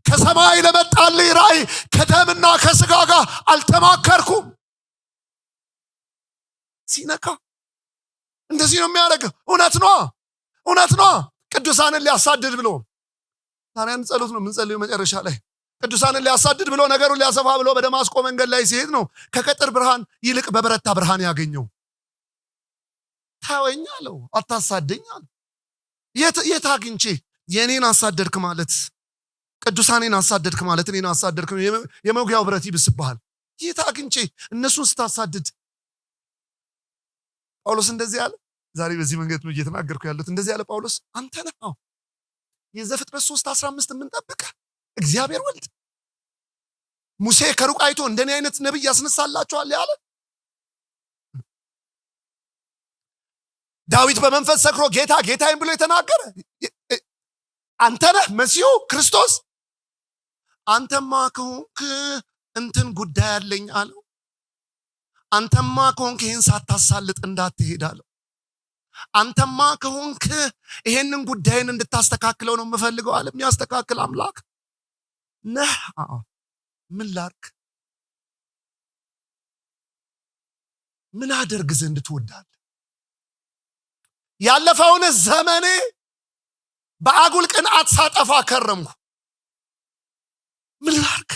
ከሰማይ ለመጣልኝ ራእይ ከደምና ከስጋ ጋር አልተማከርኩም። ሲነካ እንደዚህ ነው የሚያደርገው። እውነት ነው። ቅዱሳንን ሊያሳድድ ብሎ ታዲያን ጸሎት ነው የምንጸልየው መጨረሻ ላይ ቅዱሳንን ሊያሳድድ ብሎ ነገሩን ሊያሰፋ ብሎ በደማስቆ መንገድ ላይ ሲሄድ ነው ከቀጥር ብርሃን ይልቅ በበረታ ብርሃን ያገኘው። ታወኝ አለው፣ አታሳደኝ አለው። የት አግኝቼ? የኔን አሳደድክ ማለት ቅዱሳኔን አሳደድክ ማለት እኔን አሳደድክ፣ የመውጊያው ብረት ይብስብሃል። የት አግኝቼ እነሱን ስታሳድድ? ጳውሎስ እንደዚህ አለ፣ ዛሬ በዚህ መንገድ ነው እየተናገርኩ ያለሁት። እንደዚህ ያለ ጳውሎስ አንተ ነህ የዘፍጥረት 3:15 የምንጠብቅ እግዚአብሔር ወልድ ሙሴ ከሩቅ አይቶ እንደኔ አይነት ነብይ ያስነሳላችኋል ያለ ዳዊት በመንፈስ ሰክሮ ጌታ ጌታዬን ብሎ የተናገረ አንተ ነህ መሲሁ ክርስቶስ። አንተማ ከሆንክ እንትን ጉዳይ አለኝ አለው። አንተማ ከሆንክ ይህን ሳታሳልጥ እንዳትሄድ አለው። አንተማ ከሆንክ ይሄንን ጉዳይን እንድታስተካክለው ነው የምፈልገው አለ። የሚያስተካክል አምላክ ነህ። ምን ላድርግ? ምን አደርግ ዘንድ ትወዳለህ? ያለፈውን ዘመኔ በአጉል ቅንዓት ሳጠፋ ከረምኩ። ምን ላድርግ?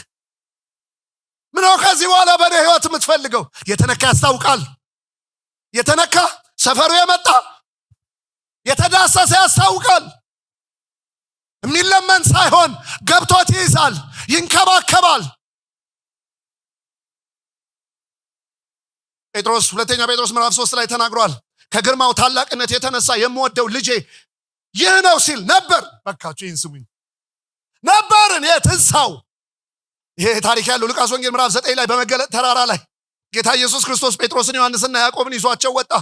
ምነው ከዚህ በኋላ በኔ ህይወት የምትፈልገው? የተነካ ያስታውቃል። የተነካ ሰፈሩ የመጣ የተዳሰሰ ያስታውቃል። የሚለመን ሳይሆን ገብቶት ይይዛል፣ ይንከባከባል። ጴጥሮስ ሁለተኛ ጴጥሮስ ምዕራፍ 3 ላይ ተናግሯል። ከግርማው ታላቅነት የተነሳ የምወደው ልጄ ይህ ነው ሲል ነበር። በቃችሁ ይህን ስሙኝ። ነበርን የትንሳው ይሄ ታሪክ ያለው ሉቃስ ወንጌል ምዕራፍ 9 ላይ በመገለጥ ተራራ ላይ ጌታ ኢየሱስ ክርስቶስ ጴጥሮስን ዮሐንስና ያዕቆብን ይዟቸው ወጣ።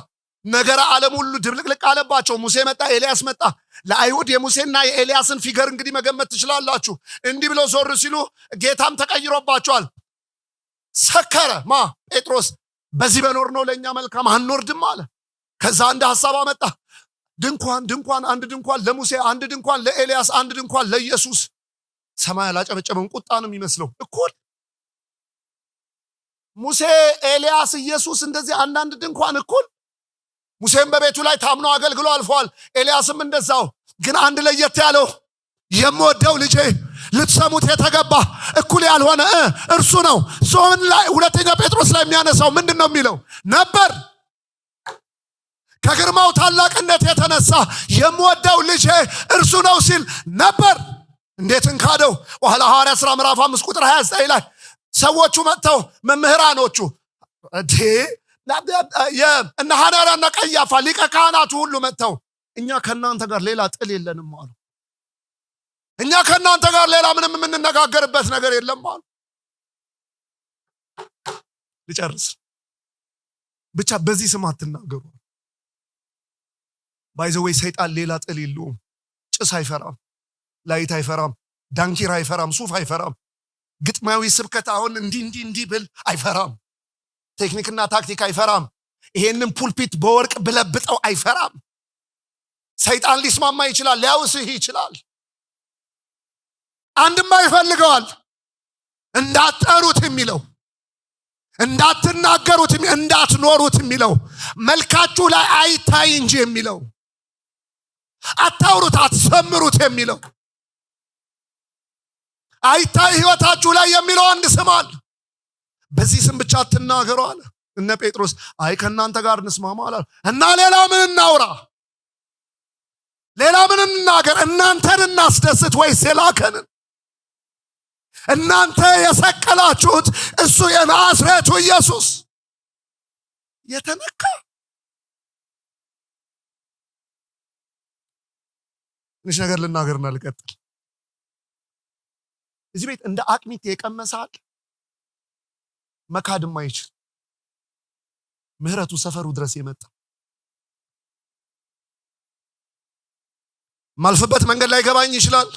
ነገረ ዓለም ሁሉ ድብልቅልቅ አለባቸው። ሙሴ መጣ፣ ኤልያስ መጣ። ለአይሁድ የሙሴና የኤልያስን ፊገር እንግዲህ መገመት ትችላላችሁ። እንዲህ ብለው ዞር ሲሉ ጌታም ተቀይሮባቸዋል። ሰከረ ጴጥሮስ በዚህ በኖር ነው ለእኛ መልካም አንወርድም አለ። ከዛ አንድ ሐሳብ አመጣ። ድንኳን አንድ ድንኳን ለሙሴ፣ አንድ ድንኳን ለኤልያስ፣ አንድ ድንኳን ለኢየሱስ። ሰማይ አላጨበጨበም። ቁጣ ነው የሚመስለው። እኩል ሙሴ፣ ኤልያስ፣ ኢየሱስ እንደዚህ አንዳንድ ድንኳን እኩል። ሙሴም በቤቱ ላይ ታምኖ አገልግሎ አልፏል። ኤልያስም እንደዛው። ግን አንድ ለየት ያለው የምወደው ልጄ ልትሰሙት የተገባ እኩል ያልሆነ እርሱ ነው። ዞን ላይ ሁለተኛ ጴጥሮስ ላይ የሚያነሳው ምንድን ነው የሚለው? ነበር ከግርማው ታላቅነት የተነሳ የምወደው ልጄ እርሱ ነው ሲል ነበር። እንዴት እንካደው? በኋላ ሐዋርያት ሥራ ምዕራፍ 5 ቁጥር 29 ላይ ሰዎቹ መጥተው መምህራኖቹ እነ ሐናንያና ቀያፋ ሊቀ ካህናቱ ሁሉ መጥተው እኛ ከእናንተ ጋር ሌላ ጥል የለንም አሉ። እኛ ከእናንተ ጋር ሌላ ምንም የምንነጋገርበት ነገር የለም አሉ። ልጨርስ ብቻ በዚህ ስም አትናገሩ። ባይዘወይ ሰይጣን ሌላ ጥል የለውም። ጭስ አይፈራም፣ ላይት አይፈራም፣ ዳንኪራ አይፈራም፣ ሱፍ አይፈራም፣ ግጥማዊ ስብከት አሁን እንዲህ ብል አይፈራም፣ ቴክኒክና ታክቲክ አይፈራም፣ ይሄንን ፑልፒት በወርቅ ብለብጠው አይፈራም። ሰይጣን ሊስማማ ይችላል፣ ሊያውስህ ይችላል። አንድማ ይፈልገዋል፣ እንዳትጠሩት የሚለው እንዳትናገሩት፣ እንዳትኖሩት የሚለው መልካችሁ ላይ አይታይ እንጂ የሚለው አታውሩት፣ አትዘምሩት የሚለው አይታይ ህይወታችሁ ላይ የሚለው አንድ ስም አለ። በዚህ ስም ብቻ አትናገሩ አለ። እነ ጴጥሮስ አይ ከእናንተ ጋር እንስማማ አለ እና ሌላ ምን እናውራ? ሌላ ምን እናገር? እናንተን እናስደስት ወይስ የላከንን? እናንተ የሰቀላችሁት እሱ የናዝሬቱ ኢየሱስ የተነካ ትንሽ ነገር ልናገርና ልቀጥል። እዚህ ቤት እንደ አቅሚት የቀመሳል መካድም አይችል ምህረቱ ሰፈሩ ድረስ የመጣ ማልፈበት መንገድ ላይ ገባኝ ይችላል።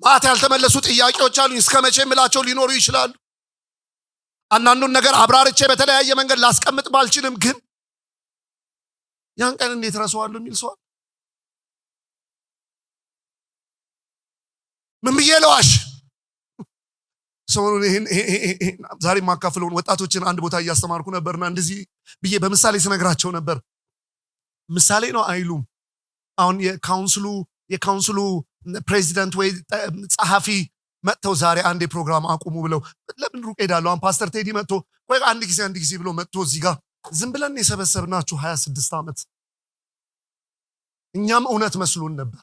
ማት ያልተመለሱ ጥያቄዎች አሉ። እስከ መቼ ምላቸው ሊኖሩ ይችላሉ። አንዳንዱን ነገር አብራርቼ በተለያየ መንገድ ላስቀምጥ ባልችልም ግን ያን ቀን እንዴት ረሳዋለሁ የሚል ሰው ምን ብዬ ለዋሽ? ሰሞኑን ዛሬ ማካፍለውን ወጣቶችን አንድ ቦታ እያስተማርኩ ነበርና እንደዚህ ብዬ በምሳሌ ስነግራቸው ነበር። ምሳሌ ነው አይሉም። አሁን የካውንስሉ ፕሬዚደንት ወይ ጸሐፊ መጥተው ዛሬ አንድ ፕሮግራም አቁሙ ብለው ለምን ሩቅ ሄዳለሁ? አሁን ፓስተር ቴዲ መጥቶ ቆይ አንድ ጊዜ ብሎ መጥቶ እዚህ ጋር ዝም ብለን የሰበሰብናችሁ 26 ዓመት እኛም እውነት መስሎን ነበር።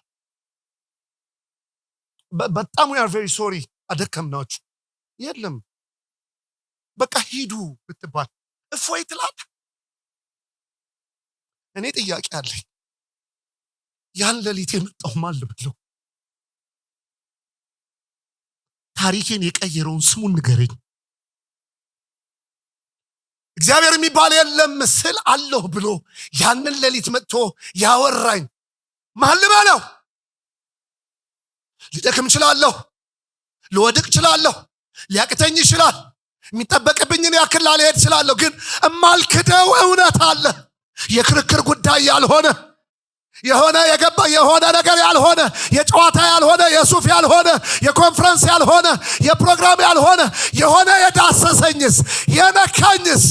በጣም we are very sorry አደከምናችሁ። የለም በቃ ሂዱ ብትባል እፎይ ትላለህ። እኔ ጥያቄ አለኝ። ያን ሌሊት የመጣው ማን ልበለው? ታሪኬን የቀየረውን ስሙን ንገረኝ። እግዚአብሔር የሚባል የለም ስል አለሁ ብሎ ያንን ሌሊት መጥቶ ያወራኝ ማን ልበለው? ልደክም እችላለሁ፣ ልወድቅ እችላለሁ፣ ሊያቅተኝ ይችላል፣ የሚጠበቅብኝን ያክል ላልሄድ እችላለሁ። ግን እማልክደው እውነት አለ። የክርክር ጉዳይ ያልሆነ የሆነ የገባ የሆነ ነገር ያልሆነ የጨዋታ ያልሆነ የሱፍ ያልሆነ የኮንፈረንስ ያልሆነ የፕሮግራም ያልሆነ የሆነ የዳሰሰኝስ የነካኝስ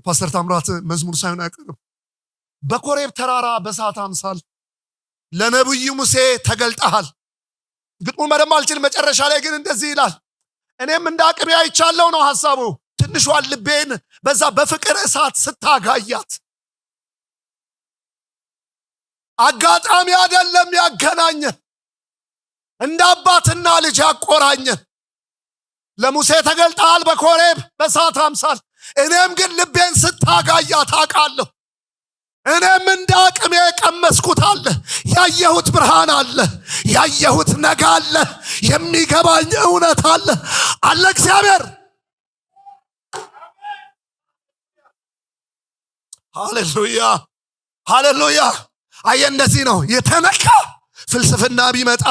ፓስተር ታምራት መዝሙር ሳይሆን አይቀርም። በኮሬብ ተራራ በእሳት አምሳል ለነብዩ ሙሴ ተገልጠሃል። ግጥሙን መደም አልችል። መጨረሻ ላይ ግን እንደዚህ ይላል፣ እኔም እንደ አቅሜ አይቻለሁ ነው ሐሳቡ። ትንሿን ልቤን በዛ በፍቅር እሳት ስታጋያት አጋጣሚ አይደለም ያገናኘን፣ እንደ አባትና ልጅ ያቆራኘን። ለሙሴ ተገልጠሃል በኮሬብ በእሳት አምሳል፣ እኔም ግን ልቤን ስታጋያት አውቃለሁ። እኔም እንደ አቅሜ የቀመስኩት አለ፣ ያየሁት ብርሃን አለ፣ ያየሁት ነጋ አለ፣ የሚገባኝ እውነት አለ አለ እግዚአብሔር። ሃሌሉያ ሃሌሉያ። አየ እንደዚህ ነው የተነካ። ፍልስፍና ቢመጣ፣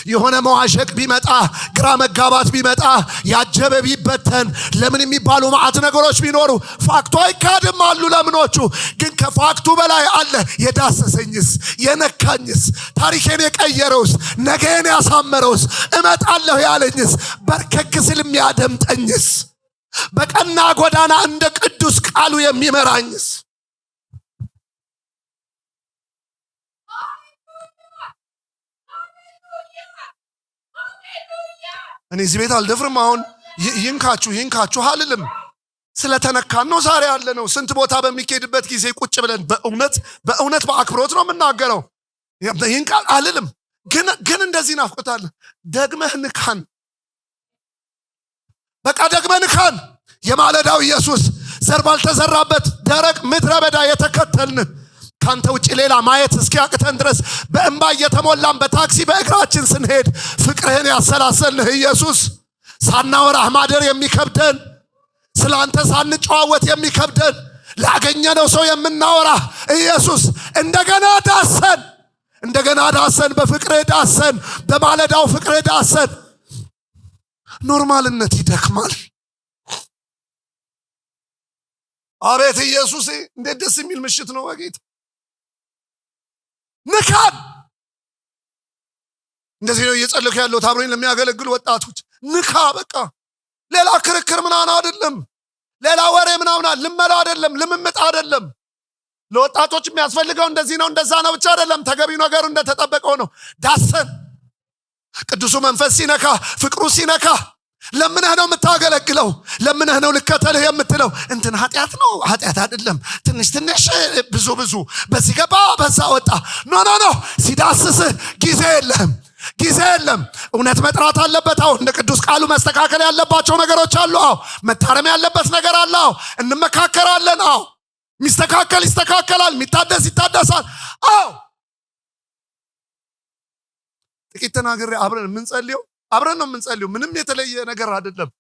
የሆነ መዋሸቅ ቢመጣ፣ ግራ መጋባት ቢመጣ፣ ያጀበ ቢበተን፣ ለምን የሚባሉ ማዕት ነገሮች ቢኖሩ ፋክቱ አይካድም አሉ ለምኖቹ። ግን ከፋክቱ በላይ አለ የዳሰሰኝስ የነካኝስ ታሪኬን የቀየረውስ ነገን ያሳመረውስ እመጣለሁ ያለኝስ በርከክ ስል የሚያደምጠኝስ በቀና ጎዳና እንደ ቅዱስ ቃሉ የሚመራኝስ እኔ እዚህ ቤት አልደፍርም። አሁን ይንካችሁ አልልም። ስለተነካን ነው ዛሬ ያለ ነው። ስንት ቦታ በሚኬድበት ጊዜ ቁጭ ብለን በእውነት በአክብሮት ነው የምናገረው። ይንካል አልልም። ግን እንደዚህ ናፍቆታል። ደግመህ ንካን፣ በቃ ደግመህ ንካን። የማለዳው ኢየሱስ ዘር ባልተዘራበት ደረቅ ምድረ በዳ የተከተልን ካንተ ውጭ ሌላ ማየት እስኪያቅተን ድረስ በእንባ እየተሞላን በታክሲ በእግራችን ስንሄድ ፍቅርህን ያሰላሰልህ ኢየሱስ፣ ሳናወራህ ማደር የሚከብደን፣ ስላንተ ሳንጨዋወት የሚከብደን፣ ላገኘነው ሰው የምናወራህ ኢየሱስ እንደገና ዳሰን፣ በፍቅርህ ዳሰን፣ በማለዳው ፍቅርህ ዳሰን። ኖርማልነት ይደክማል። አቤት ኢየሱስ፣ እንዴት ደስ የሚል ምሽት ነው በጌታ። ንካን። እንደዚህ ነው እየጸለኩ ያለው አብሮኝ ለሚያገለግሉ ወጣቶች። ንካ በቃ። ሌላ ክርክር ምናምን አይደለም፣ ሌላ ወሬ ምናምን ልመላ አይደለም፣ ልምምጥ አይደለም። ለወጣቶች የሚያስፈልገው እንደዚህ ነው እንደዛ ነው ብቻ አይደለም። ተገቢው ነገሩ እንደተጠበቀው ነው። ዳሰን። ቅዱሱ መንፈስ ሲነካ፣ ፍቅሩ ሲነካ፣ ለምነህ ነው የምታገለግለው፣ ለምነህ ነው ልከተልህ የምትለው። እንትን ኃጢአት ነው ኃጢአት አይደለም፣ ትንሽ ብዙ በዚህ ገባ በዛ ወጣ። ኖ ሲዳስስህ ጊዜ የለም። እውነት መጥራት አለበት። አዎ እንደ ቅዱስ ቃሉ መስተካከል ያለባቸው ነገሮች አሉ። አዎ መታረም ያለበት ነገር አለ። አዎ እንመካከራለን። አዎ የሚስተካከል ይስተካከላል፣ የሚታደስ ይታደሳል። አዎ ጥቂት ተናግሬ አብረን ነው የምንጸልየው። ምንም የተለየ ነገር አይደለም።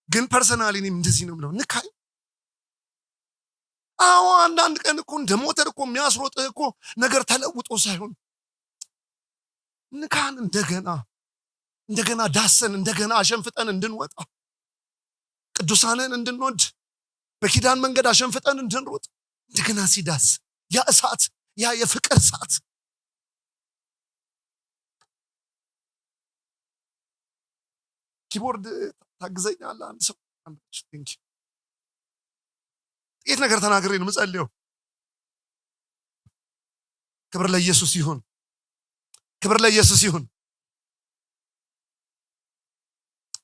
ግን ፐርሰናሊ እኔም እንደዚህ ነው የምለው፣ ንካኝ። አዎ አንዳንድ ቀን እኮ እንደ ሞተር እኮ የሚያስሮጥህ እኮ ነገር ተለውጦ ሳይሆን ንካን። እንደገና ዳሰን፣ እንደገና አሸንፍጠን እንድንወጣ፣ ቅዱሳንን እንድንወድ፣ በኪዳን መንገድ አሸንፍጠን እንድንሮጥ እንደገና ሲዳስ ያ እሳት፣ ያ የፍቅር እሳት ኪቦርድ ታግዘኛለህ? አንድ ሰው ጥቂት ነገር ተናግሬ ነው የምጸልየው። ክብር ለኢየሱስ ይሁን፣ ክብር ለኢየሱስ ይሁን።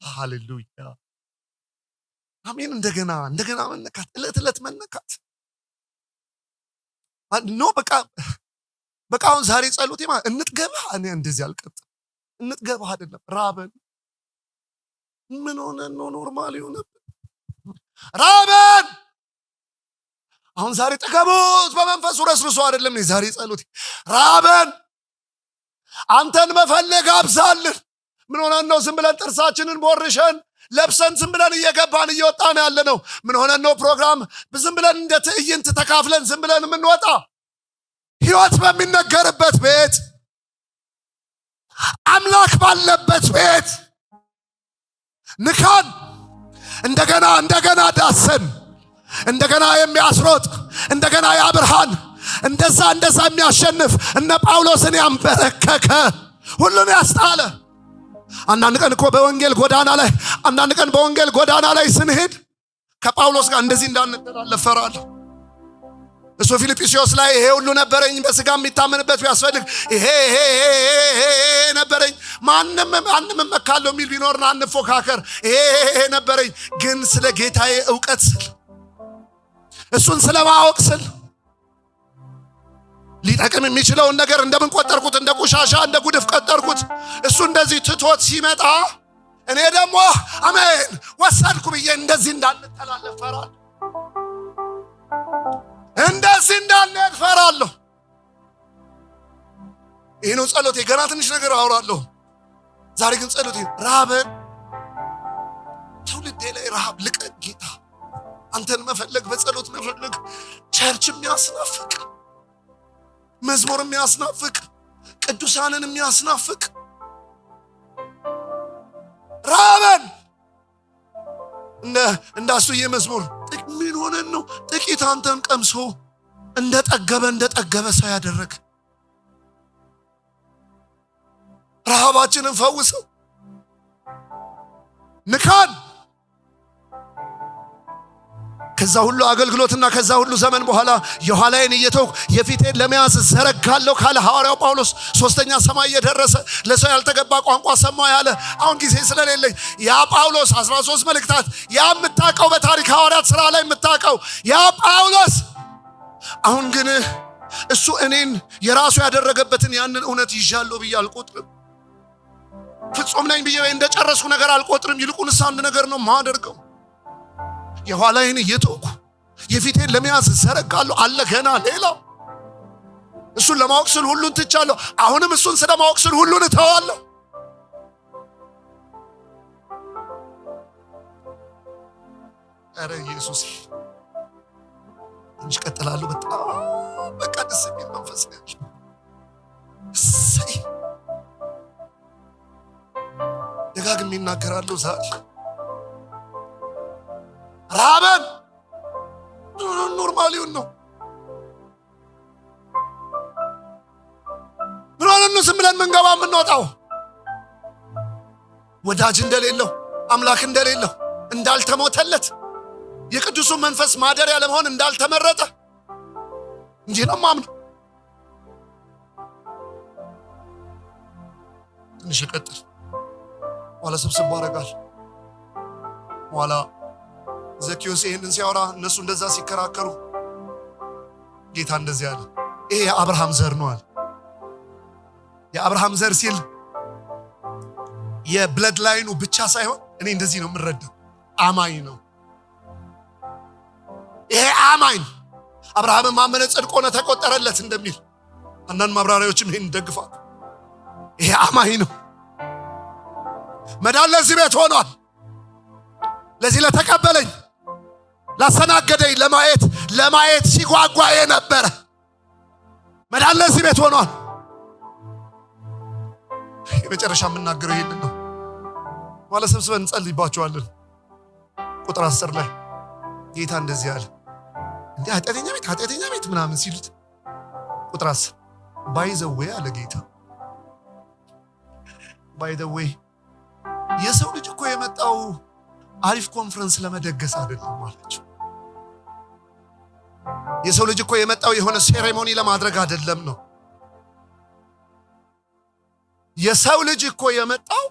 ሃሌሉያ አሜን። እንደገና መነካት፣ እለት መነካት ኖ በቃ አሁን ዛሬ ጸሎቴ እንጥገባ። እኔ እንደዚህ አልቀጥም። እንጥገባ አይደለም ራበን ምን ሆነ ነው ኖርማል ይሆነ ራበን። አሁን ዛሬ ጠገቡት በመንፈሱ ረስርሶ አይደለም ዛሬ ጸሎት ራበን። አንተን መፈለግ አብዛልን። ምን ሆነን ነው ዝም ብለን ጥርሳችንን ቦርሸን ለብሰን ዝም ብለን እየገባን እየወጣን ያለ ነው? ምን ሆነን ነው ፕሮግራም ዝም ብለን እንደ ትዕይንት ተካፍለን ዝም ብለን የምንወጣ? ሕይወት በሚነገርበት ቤት፣ አምላክ ባለበት ቤት ንካን። እንደገና ዳሰን። እንደገና የሚያስሮጥ እንደገና ያብርሃን እንደዛ የሚያሸንፍ እነ ጳውሎስን ያንበረከከ ሁሉን ያስጣለ። አንዳንድ ቀን እኮ በወንጌል ጎዳና ላይ ስንሄድ ከጳውሎስ ጋር እንደዚህ እንዳንተላለፍ ፈራለሁ። እሱ ፊልጵስዩስ ላይ ይሄ ሁሉ ነበረኝ፣ በስጋ የሚታመንበት ቢያስፈልግ ይሄ ነበረኝ፣ ማንም መካለው የሚል ቢኖርና አንፎካከር። ይሄ ነበረኝ፣ ግን ስለ ጌታዬ ዕውቀት ስል እሱን ስለማወቅ ስል ሊጠቅም የሚችለውን ነገር እንደምን ቆጠርኩት? እንደ ቆሻሻ እንደ ጉድፍ ቆጠርኩት። እሱ እንደዚህ ትቶት ሲመጣ እኔ ደግሞ አሜን ወሰድኩ ብዬ እንደዚህ እንዳንተላለፍ ፈራለሁ። እንደዚህ እንዳንሄድ ፈራለሁ። ይህ ነው ጸሎቴ። ገና ትንሽ ነገር አወራለሁ። ዛሬ ግን ጸሎቴ ራበን። ትውልዴ ላይ ረሃብ ልቀቅ ጌታ። አንተን መፈለግ፣ በጸሎት መፈለግ፣ ቸርች የሚያስናፍቅ፣ መዝሙር የሚያስናፍቅ፣ ቅዱሳንን የሚያስናፍቅ ራበን። እንዳሱዬ መዝሙር ምን ሆነን ነው ጥቂት አንተን ቀምሶ እንደጠገበ ሰው ያደረገ? ረሃባችንን ፈውሰው ንካን። ከዛ ሁሉ አገልግሎትና ከዛ ሁሉ ዘመን በኋላ የኋላዬን እየተውኩ የፊቴን ለመያዝ ዘረጋለሁ ካለ ሐዋርያው ጳውሎስ ሶስተኛ ሰማይ የደረሰ ለሰው ያልተገባ ቋንቋ ሰማሁ ያለ። አሁን ጊዜ ስለሌለኝ ያ ጳውሎስ 13 መልእክታት ያ የምታውቀው በታሪክ ሐዋርያት ሥራ ላይ የምታውቀው ያ ጳውሎስ አሁን ግን እሱ እኔን የራሱ ያደረገበትን ያንን እውነት ይዣለሁ ብዬ አልቆጥርም። ፍጹም ነኝ ብዬ እንደጨረስኩ ነገር አልቆጥርም። ይልቁንስ አንድ ነገር ነው ማደርገው። የኋላዬን እየተውኩ የፊቴን ለመያዝ ዘረጋለሁ። አለ ገና ሌላው። እሱን ለማወቅ ስል ሁሉን ትቻለሁ። አሁንም እሱን ስለማወቅ ስል ሁሉን እተዋለሁ። ኧረ ኢየሱስ እንጂ ቀጥላለሁ። በጣም በቃ ደስ የሚል መንፈስ ነው። እሰይ ደጋግሜ እናገራለሁ ዛሬ ራበን። ኖርማሊውን ነው። ምን ሆነን ነው ዝም ብለን ምንገባ የምንወጣው? ወዳጅ እንደሌለው፣ አምላክ እንደሌለው፣ እንዳልተሞተለት፣ የቅዱሱ መንፈስ ማደሪያ ለመሆን እንዳልተመረጠ እንዲህ ነው ማምነው። ትንሽ ልቀጥል፣ ኋላ ስብስብ አደርጋለሁ። ኋላ ዘኪዮስ ይህንን ሲያወራ እነሱ እንደዛ ሲከራከሩ ጌታ እንደዚህ አለ፣ ይሄ የአብርሃም ዘር ነው አለ። የአብርሃም ዘር ሲል የብለድ ላይኑ ብቻ ሳይሆን እኔ እንደዚህ ነው የምረዳው፣ አማኝ ነው። ይሄ አማኝ አብርሃም ማመነ ጽድቅ ሆነ ተቆጠረለት እንደሚል አንዳንድ ማብራሪያዎችም ይሄን ደግፋሉ። ይሄ አማኝ ነው። መዳን ለዚህ ቤት ሆኗል። ለዚህ ለተቀበለኝ፣ ላስተናገደኝ፣ ለማየት ሲጓጓ የነበረ መዳን ለዚህ ቤት ሆኗል። የመጨረሻ የምናገረው ይሄንን ነው። ማለት ሰብስበን እንጸልይባቸዋለን። ቁጥር 10 ላይ ጌታ እንደዚህ አለ፣ እንዴ ኃጢአተኛ ቤት ምናምን ሲሉት ቁጥር 10 ባይ ዘ ዌይ አለ ጌታ፣ ባይ ዘ ዌይ የሰው ልጅ እኮ የመጣው አሪፍ ኮንፈረንስ ለመደገስ አይደለም አላቸው። የሰው ልጅ እኮ የመጣው የሆነ ሴሬሞኒ ለማድረግ አይደለም ነው። የሰው ልጅ እኮ የመጣው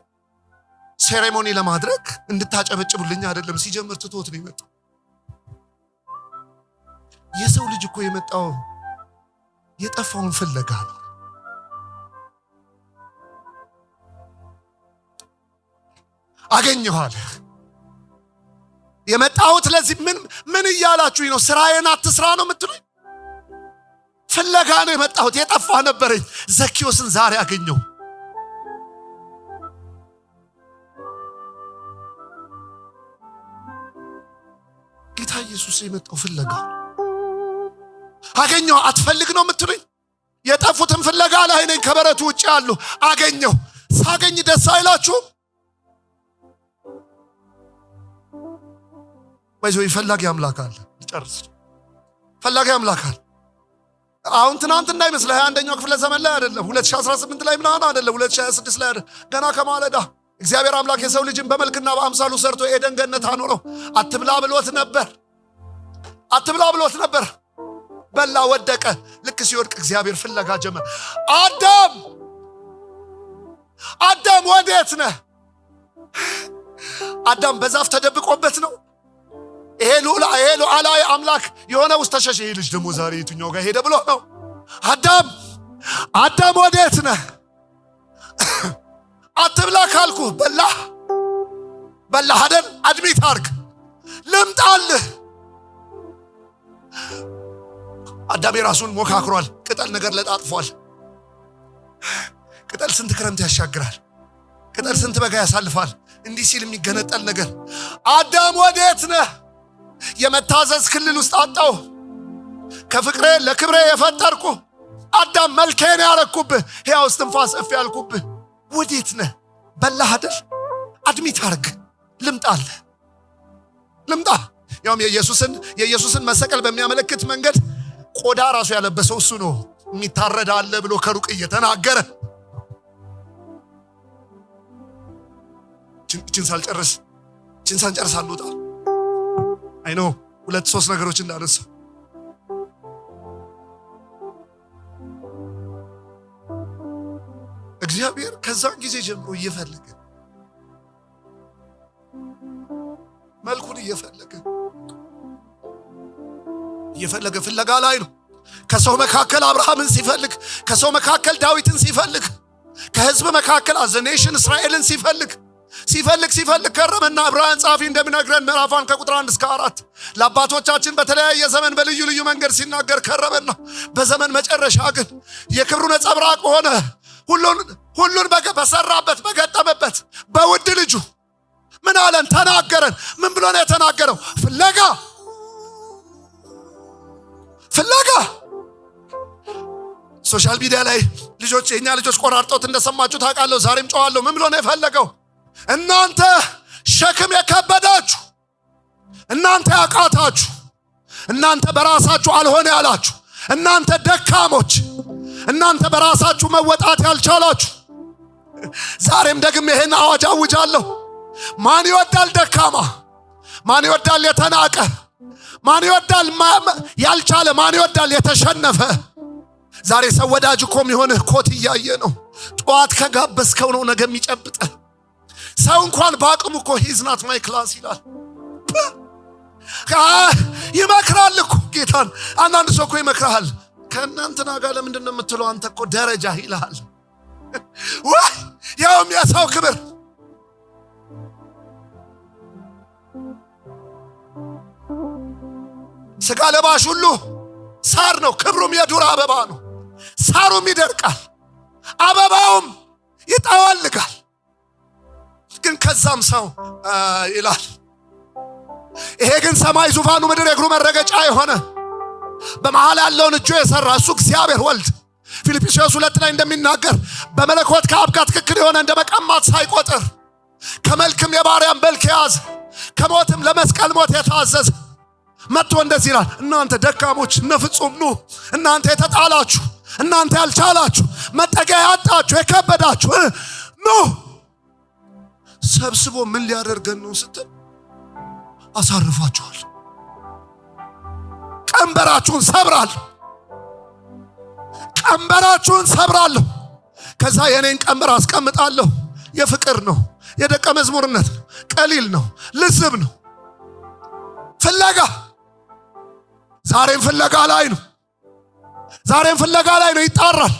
ሴሬሞኒ ለማድረግ እንድታጨበጭቡልኝ አይደለም። ሲጀምር ትቶት ነው የመጣው። የሰው ልጅ እኮ የመጣው የጠፋውን ፍለጋ ነው። አገኘኋል። የመጣሁት ለዚህ ምን እያላችሁኝ ነው? ስራዬን አትስራ ነው የምትሉኝ? ፍለጋ ነው የመጣሁት። የጠፋ ነበረኝ። ዘኪዮስን ዛሬ አገኘው። ጌታ ኢየሱስ የመጣው ፍለጋ አገኘው። አትፈልግ ነው የምትሉኝ? የጠፉትን ፍለጋ ላይ ነኝ። ከበረቱ ውጭ ያሉ አገኘው። ሳገኝ ደስ አይላችሁም? ወይዘይ ፈላጊ አምላክ አለ። ጨርስ። ፈላጊ አምላክ አለ። አሁን ትናንት እንዳይመስል 21ኛው ክፍለ ዘመን ላይ አይደለም፣ 2018 ላይ ምናምን አይደለም፣ 2026 ላይ አይደለም። ገና ከማለዳ እግዚአብሔር አምላክ የሰው ልጅን በመልክና በአምሳሉ ሰርቶ ኤደን ገነት አኖረው። አትብላ ብሎት ነበር። አትብላ ብሎት ነበር። በላ፣ ወደቀ። ልክ ሲወድቅ እግዚአብሔር ፍለጋ ጀመረ። አዳም ወዴት ነህ? አዳም በዛፍ ተደብቆበት ነው። ይሄ ሉዓላዊ አምላክ የሆነ ውስጥ ተሸሸ። ይሄ ልጅ ደግሞ ዛሬ የትኛው ጋር ሄደ ብሎ ነው። አዳም ወዴት ነህ? አትብላ ካልኩ በላህ አይደል? አድሚት አርግ፣ ልምጣልህ። አዳም የራሱን ሞካክሯል። ቅጠል ነገር ለጣጥፏል። ቅጠል ስንት ክረምት ያሻግራል። ቅጠል ስንት በጋ ያሳልፋል። እንዲህ ሲል የሚገነጠል ነገር። አዳም ወዴት ነህ? የመታዘዝ ክልል ውስጥ አጣው። ከፍቅሬ ለክብሬ የፈጠርኩ አዳም መልኬን ያረኩብህ፣ ሕያው እስትንፋስ እፍ ያልኩብህ ወዴት ነህ? በላህ አይደል? አድሚት አርግ፣ ልምጣልህ። ያውም የኢየሱስን መሰቀል በሚያመለክት መንገድ ቆዳ ራሱ ያለበሰው እሱ ነው። የሚታረድ አለ ብሎ ከሩቅ እየተናገረ እችን ሳንጨርስ አልወጣ። አይ ነው 2-3 ነገሮች እንዳነሳ እግዚአብሔር ከዛን ጊዜ ጀምሮ እየፈለገ መልኩን እየፈለገ ፍለጋ ላይ ነው። ከሰው መካከል አብርሃምን ሲፈልግ፣ ከሰው መካከል ዳዊትን ሲፈልግ፣ ከህዝብ መካከል አዘኔሽን እስራኤልን ሲፈልግ ከረመና ዕብራውያን ጸሐፊ እንደሚነግረን ምዕራፍ 1 ከቁጥር 1 እስከ 4 ለአባቶቻችን በተለያየ ዘመን በልዩ ልዩ መንገድ ሲናገር ከረመና በዘመን መጨረሻ ግን የክብሩ ነጸብራቅ ሆነ። ሁሉን በሰራበት በገጠመበት በውድ ልጁ ምን አለን? ተናገረን። ምን ብሎ ነው የተናገረው? ፍለጋ። ሶሻል ሚዲያ ላይ የኛ ልጆች ቆራርጦት እንደሰማችሁ ታውቃለሁ። ዛሬም ጨዋለሁ። ምን ብሎ ነው የፈለገው? እናንተ ሸክም የከበዳችሁ፣ እናንተ ያቃታችሁ፣ እናንተ በራሳችሁ አልሆነ ያላችሁ፣ እናንተ ደካሞች፣ እናንተ በራሳችሁ መወጣት ያልቻላችሁ፣ ዛሬም ደግሜ ይሄን አዋጅ አውጃለሁ። ማን ይወዳል ደካማ? ማን ይወዳል የተናቀ? ማን ይወዳል ያልቻለ? ማን ይወዳል የተሸነፈ? ዛሬ ሰው ወዳጅ እኮ የሚሆንህ ኮት እያየ ነው። ጠዋት ከጋበዝከው ነው ነገ የሚጨብጠ። ሰው እንኳን በአቅሙ እኮ ሂዝ ናት ማይ ክላስ ይላል። ይመክራል እኮ ጌታን። አንዳንድ ሰው እኮ ይመክራል። ከእናንተና ጋር ለምንድን ነው የምትለው? አንተ እኮ ደረጃ ይልሃል። ወይ ያውም የሰው ክብር። ስጋ ለባሽ ሁሉ ሳር ነው፣ ክብሩም የዱር አበባ ነው። ሳሩም ይደርቃል፣ አበባውም ይጠወልጋል። ግን ከዛም ሰው ይላል። ይሄ ግን ሰማይ ዙፋኑ ምድር የእግሩ መረገጫ የሆነ በመሃል ያለውን እጁ የሰራ እሱ እግዚአብሔር ወልድ ፊልጵስዩስ 2 ላይ እንደሚናገር በመለኮት ከአብ ጋር ትክክል የሆነ እንደ መቀማት ሳይቆጥር ከመልክም የባሪያን መልክ የያዘ ከሞትም ለመስቀል ሞት የታዘዘ መጥቶ እንደዚህ ይላል። እናንተ ደካሞች እነ ፍጹም ኑ፣ እናንተ የተጣላችሁ፣ እናንተ ያልቻላችሁ፣ መጠጊያ ያጣችሁ፣ የከበዳችሁ ኑ። ሰብስቦ ምን ሊያደርገን ነው ስትል አሳርፋችኋል። ቀንበራችሁን ሰብራለሁ። ከዛ የኔን ቀንበር አስቀምጣለሁ። የፍቅር ነው፣ የደቀ መዝሙርነት ነው፣ ቀሊል ነው፣ ልዝብ ነው። ፍለጋ ዛሬም ፍለጋ ላይ ነው። ይጣራል።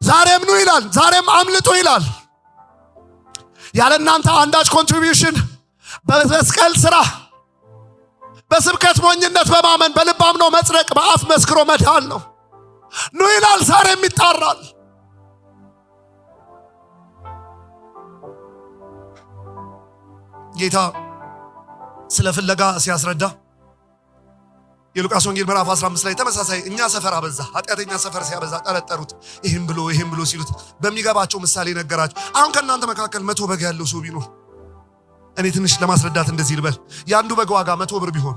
ዛሬም ኑ ይላል፣ ዛሬም አምልጡ ይላል። ያለ እናንተ አንዳች ኮንትሪቢዩሽን በመስቀል ስራ በስብከት ሞኝነት በማመን በልብ አምኖ መጽደቅ በአፍ መስክሮ መዳን ነው። ኑ ይላል፣ ዛሬም ይጣራል። ጌታ ስለ ፍለጋ ሲያስረዳ የሉቃስ ወንጌል ምዕራፍ 15 ላይ ተመሳሳይ እኛ ሰፈር አበዛ፣ ኃጢአተኛ ሰፈር ሲያበዛ ጠረጠሩት። ይህም ብሎ ሲሉት በሚገባቸው ምሳሌ ነገራቸው። አሁን ከእናንተ መካከል 100 በግ ያለው ሰው ቢኖር፣ እኔ ትንሽ ለማስረዳት እንደዚህ ልበል፣ የአንዱ በግ ዋጋ 100 ብር ቢሆን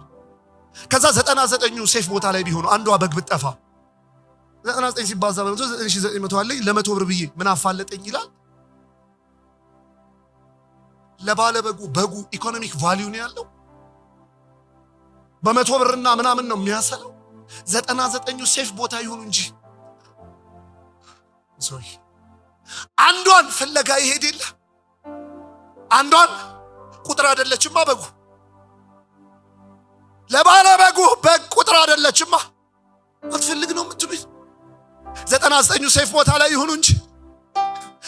ከዛ 99ኙ ሴፍ ቦታ ላይ ቢሆኑ አንዷ በግ ብትጠፋ 99 ሲባዛ በ100 9900 አለኝ ለ100 ብር ብዬ ምን አፋለጠኝ ይላል። ለባለ በጉ ኢኮኖሚክ ቫልዩ ነው ያለው። በ100 ብርና ምናምን ነው የሚያሰለው። 99ኙ ሴፍ ቦታ ይሁን እንጂ አንዷን ፍለጋ ይሄድ የለ። አንዷን ቁጥር አይደለችማ በጉ። ለባለ በጉ በግ ቁጥር አይደለችማ። አትፈልግ ነው የምትሉኝ? 99ኙ ሴፍ ቦታ ላይ ይሁን እንጂ።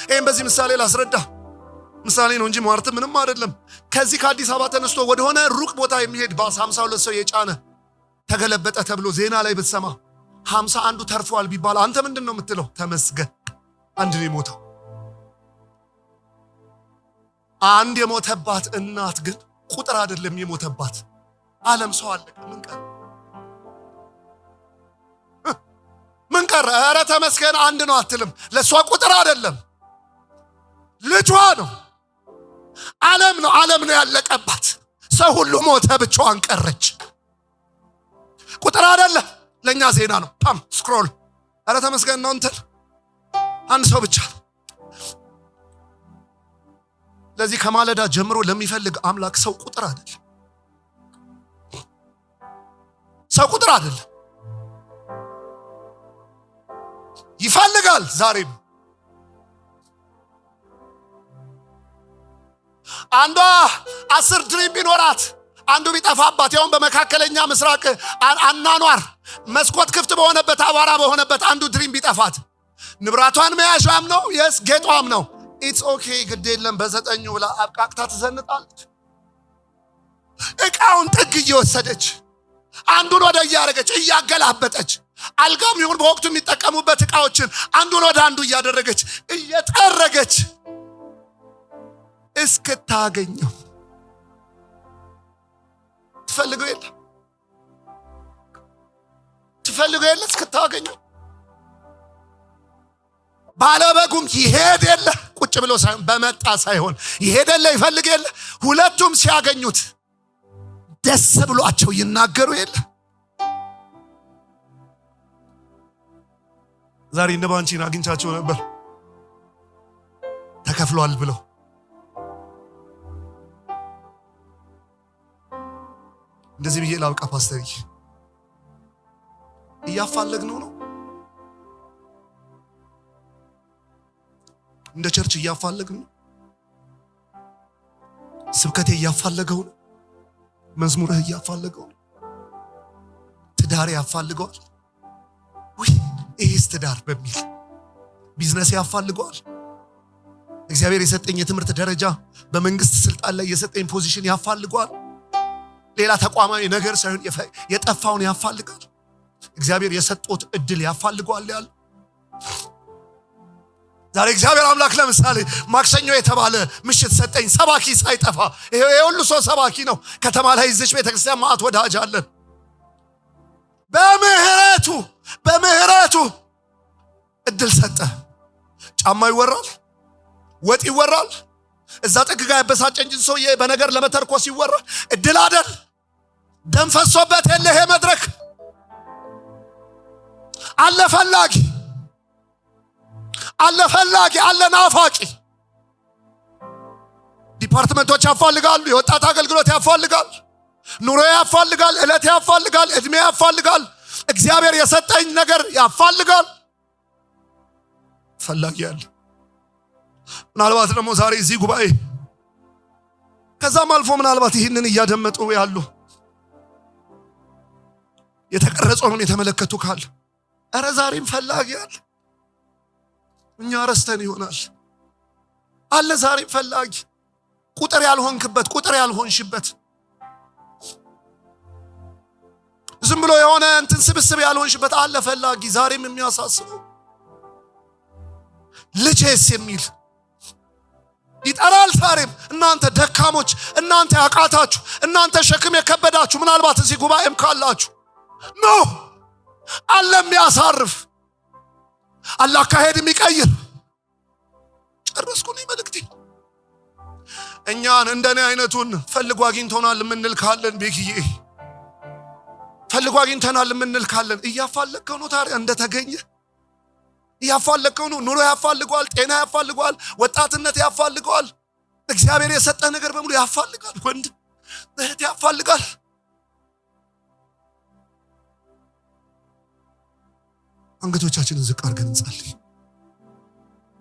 ይሄን በዚህ ምሳሌ ላስረዳ። ምሳሌ ነው እንጂ ሟርት ምንም አይደለም። ከዚህ ከአዲስ አበባ ተነስቶ ወደሆነ ሩቅ ቦታ የሚሄድ ባስ 52 ሰው የጫነ ተገለበጠ ተብሎ ዜና ላይ ብትሰማ 51ዱ ተርፈዋል ቢባል አንተ ምንድን ነው የምትለው? ተመስገን፣ አንድ ነው የሞተው። አንድ የሞተባት እናት ግን ቁጥር አይደለም የሞተባት። ዓለም ሰው አለቀ። ምን ቀረ? ኧረ ተመስገን አንድ ነው አትልም። ለሷ ቁጥር አይደለም ልጇ ነው። ዓለም ነው ያለቀባት። ሰው ሁሉ ሞተ፣ ብቻዋን ቀረች። ቁጥር አይደለም፣ ለኛ ዜና ነው። ፓም ስክሮል። ኧረ ተመስገን ነው እንትን አንድ ሰው ብቻ። ለዚህ ከማለዳ ጀምሮ ለሚፈልግ አምላክ ሰው ቁጥር አይደለም። ሰው ቁጥር አይደለም፣ ይፈልጋል ዛሬም። አንዷ 10 ድሪም ቢኖራት አንዱ ቢጠፋባት፣ ያውን በመካከለኛ ምስራቅ አናኗር መስኮት ክፍት በሆነበት አቧራ በሆነበት አንዱ ድሪም ቢጠፋት ንብራቷን መያዣም ነው የስ ጌጧም ነው። ኢትስ ኦኬ ግድ የለም በ9 ብላ አብቃቅታ ትዘንጣለች። እቃውን ጥግ እየወሰደች አንዱን ወደ እያደረገች እያገላበጠች፣ አልጋም ይሁን በወቅቱ የሚጠቀሙበት እቃዎችን አንዱን ወደ አንዱ እያደረገች እየጠረገች እስክታገኘው ትፈልገው የለ እስክታገኘው። ባለበጉም ይሄድ የለ ቁጭ ብሎ ሳይሆን በመጣ ሳይሆን ይሄድ የለ ይፈልግ የለ። ሁለቱም ሲያገኙት ደስ ብሏቸው ይናገሩ የለ። ዛሬ እነ ባንቺን አግኝቻቸው ነበር ተከፍሏል ብለው። እንደዚህ ብዬ ላውቃ ፓስተር እያፋለግነው ነው እንደ ቸርች እያፋለግነው፣ ስብከቴ እያፋለገው ነው፣ መዝሙርህ እያፋለገው ነው፣ ትዳር ያፋልገዋል። ይህስ ትዳር በሚል ቢዝነስ ያፋልገዋል። እግዚአብሔር የሰጠኝ የትምህርት ደረጃ በመንግስት ስልጣን ላይ የሰጠኝ ፖዚሽን ያፋልገዋል። ሌላ ተቋማዊ ነገር ሳይሆን የጠፋውን ያፋልጋል። እግዚአብሔር የሰጠው እድል ያፋልገዋል ያለ። ዛሬ እግዚአብሔር አምላክ ለምሳሌ ማክሰኞ የተባለ ምሽት ሰጠኝ፣ ሰባኪ ሳይጠፋ። ይሄ ሁሉ ሰው ሰባኪ ነው። ከተማ ላይ እዚች ቤተክርስቲያን ማዕት ወዳጅ አለን። በምህረቱ እድል ሰጠ። ጫማ ይወራል፣ ወጥ ይወራል፣ እዛ ጥግ ጋር ያበሳጨኝ ሰውዬ በነገር ለመተርኮስ ይወራል። እድል አይደል? ደም ፈሶበት የለ ይሄ መድረክ አለ ፈላጊ አለ ናፋቂ። ዲፓርትመንቶች ያፋልጋሉ፣ የወጣት አገልግሎት ያፋልጋል፣ ኑሮ ያፋልጋል፣ ዕለት ያፋልጋል፣ እድሜ ያፋልጋል፣ እግዚአብሔር የሰጠኝ ነገር ያፋልጋል። ፈላጊ ያለ ምናልባት ደግሞ ዛሬ እዚህ ጉባኤ ከዛም አልፎ ምናልባት ይህንን እያደመጡ ያሉ የተቀረጸውን የተመለከቱ ካለ ኧረ ዛሬም ፈላጊ አለ። እኛ ረስተን ይሆናል አለ ዛሬም ፈላጊ ቁጥር ያልሆንክበት፣ ቁጥር ያልሆንሽበት፣ ዝም ብሎ የሆነ እንትን ስብስብ ያልሆንሽበት አለ ፈላጊ ዛሬም የሚያሳስበው ልጄስ የሚል ይጠራል። ዛሬም እናንተ ደካሞች፣ እናንተ ያቃታችሁ፣ እናንተ ሸክም የከበዳችሁ ምናልባት እዚህ ጉባኤም ካላችሁ ኖ አለ የሚያሳርፍ፣ አለ አካሄድ የሚቀይር። ጨረስኩኝ መልእክቴ። እኛን እንደኔ አይነቱን ፈልጎ አግኝቶናል የምንል ካለን ቤክዬ ፈልጎ አግኝተናል የምንል ካለን እያፋለከው ነው ታዲያ እንደተገኘ እያፋለከው ነው። ኑሮ ያፋልገዋል፣ ጤና ያፋልገዋል፣ ወጣትነት ያፋልገዋል፣ እግዚአብሔር የሰጠህ ነገር በሙሉ ያፋልጋል፣ ወንድ እህት ያፋልጋል። አንገቶቻችንን ዝቅ አድርገን እንጸልይ።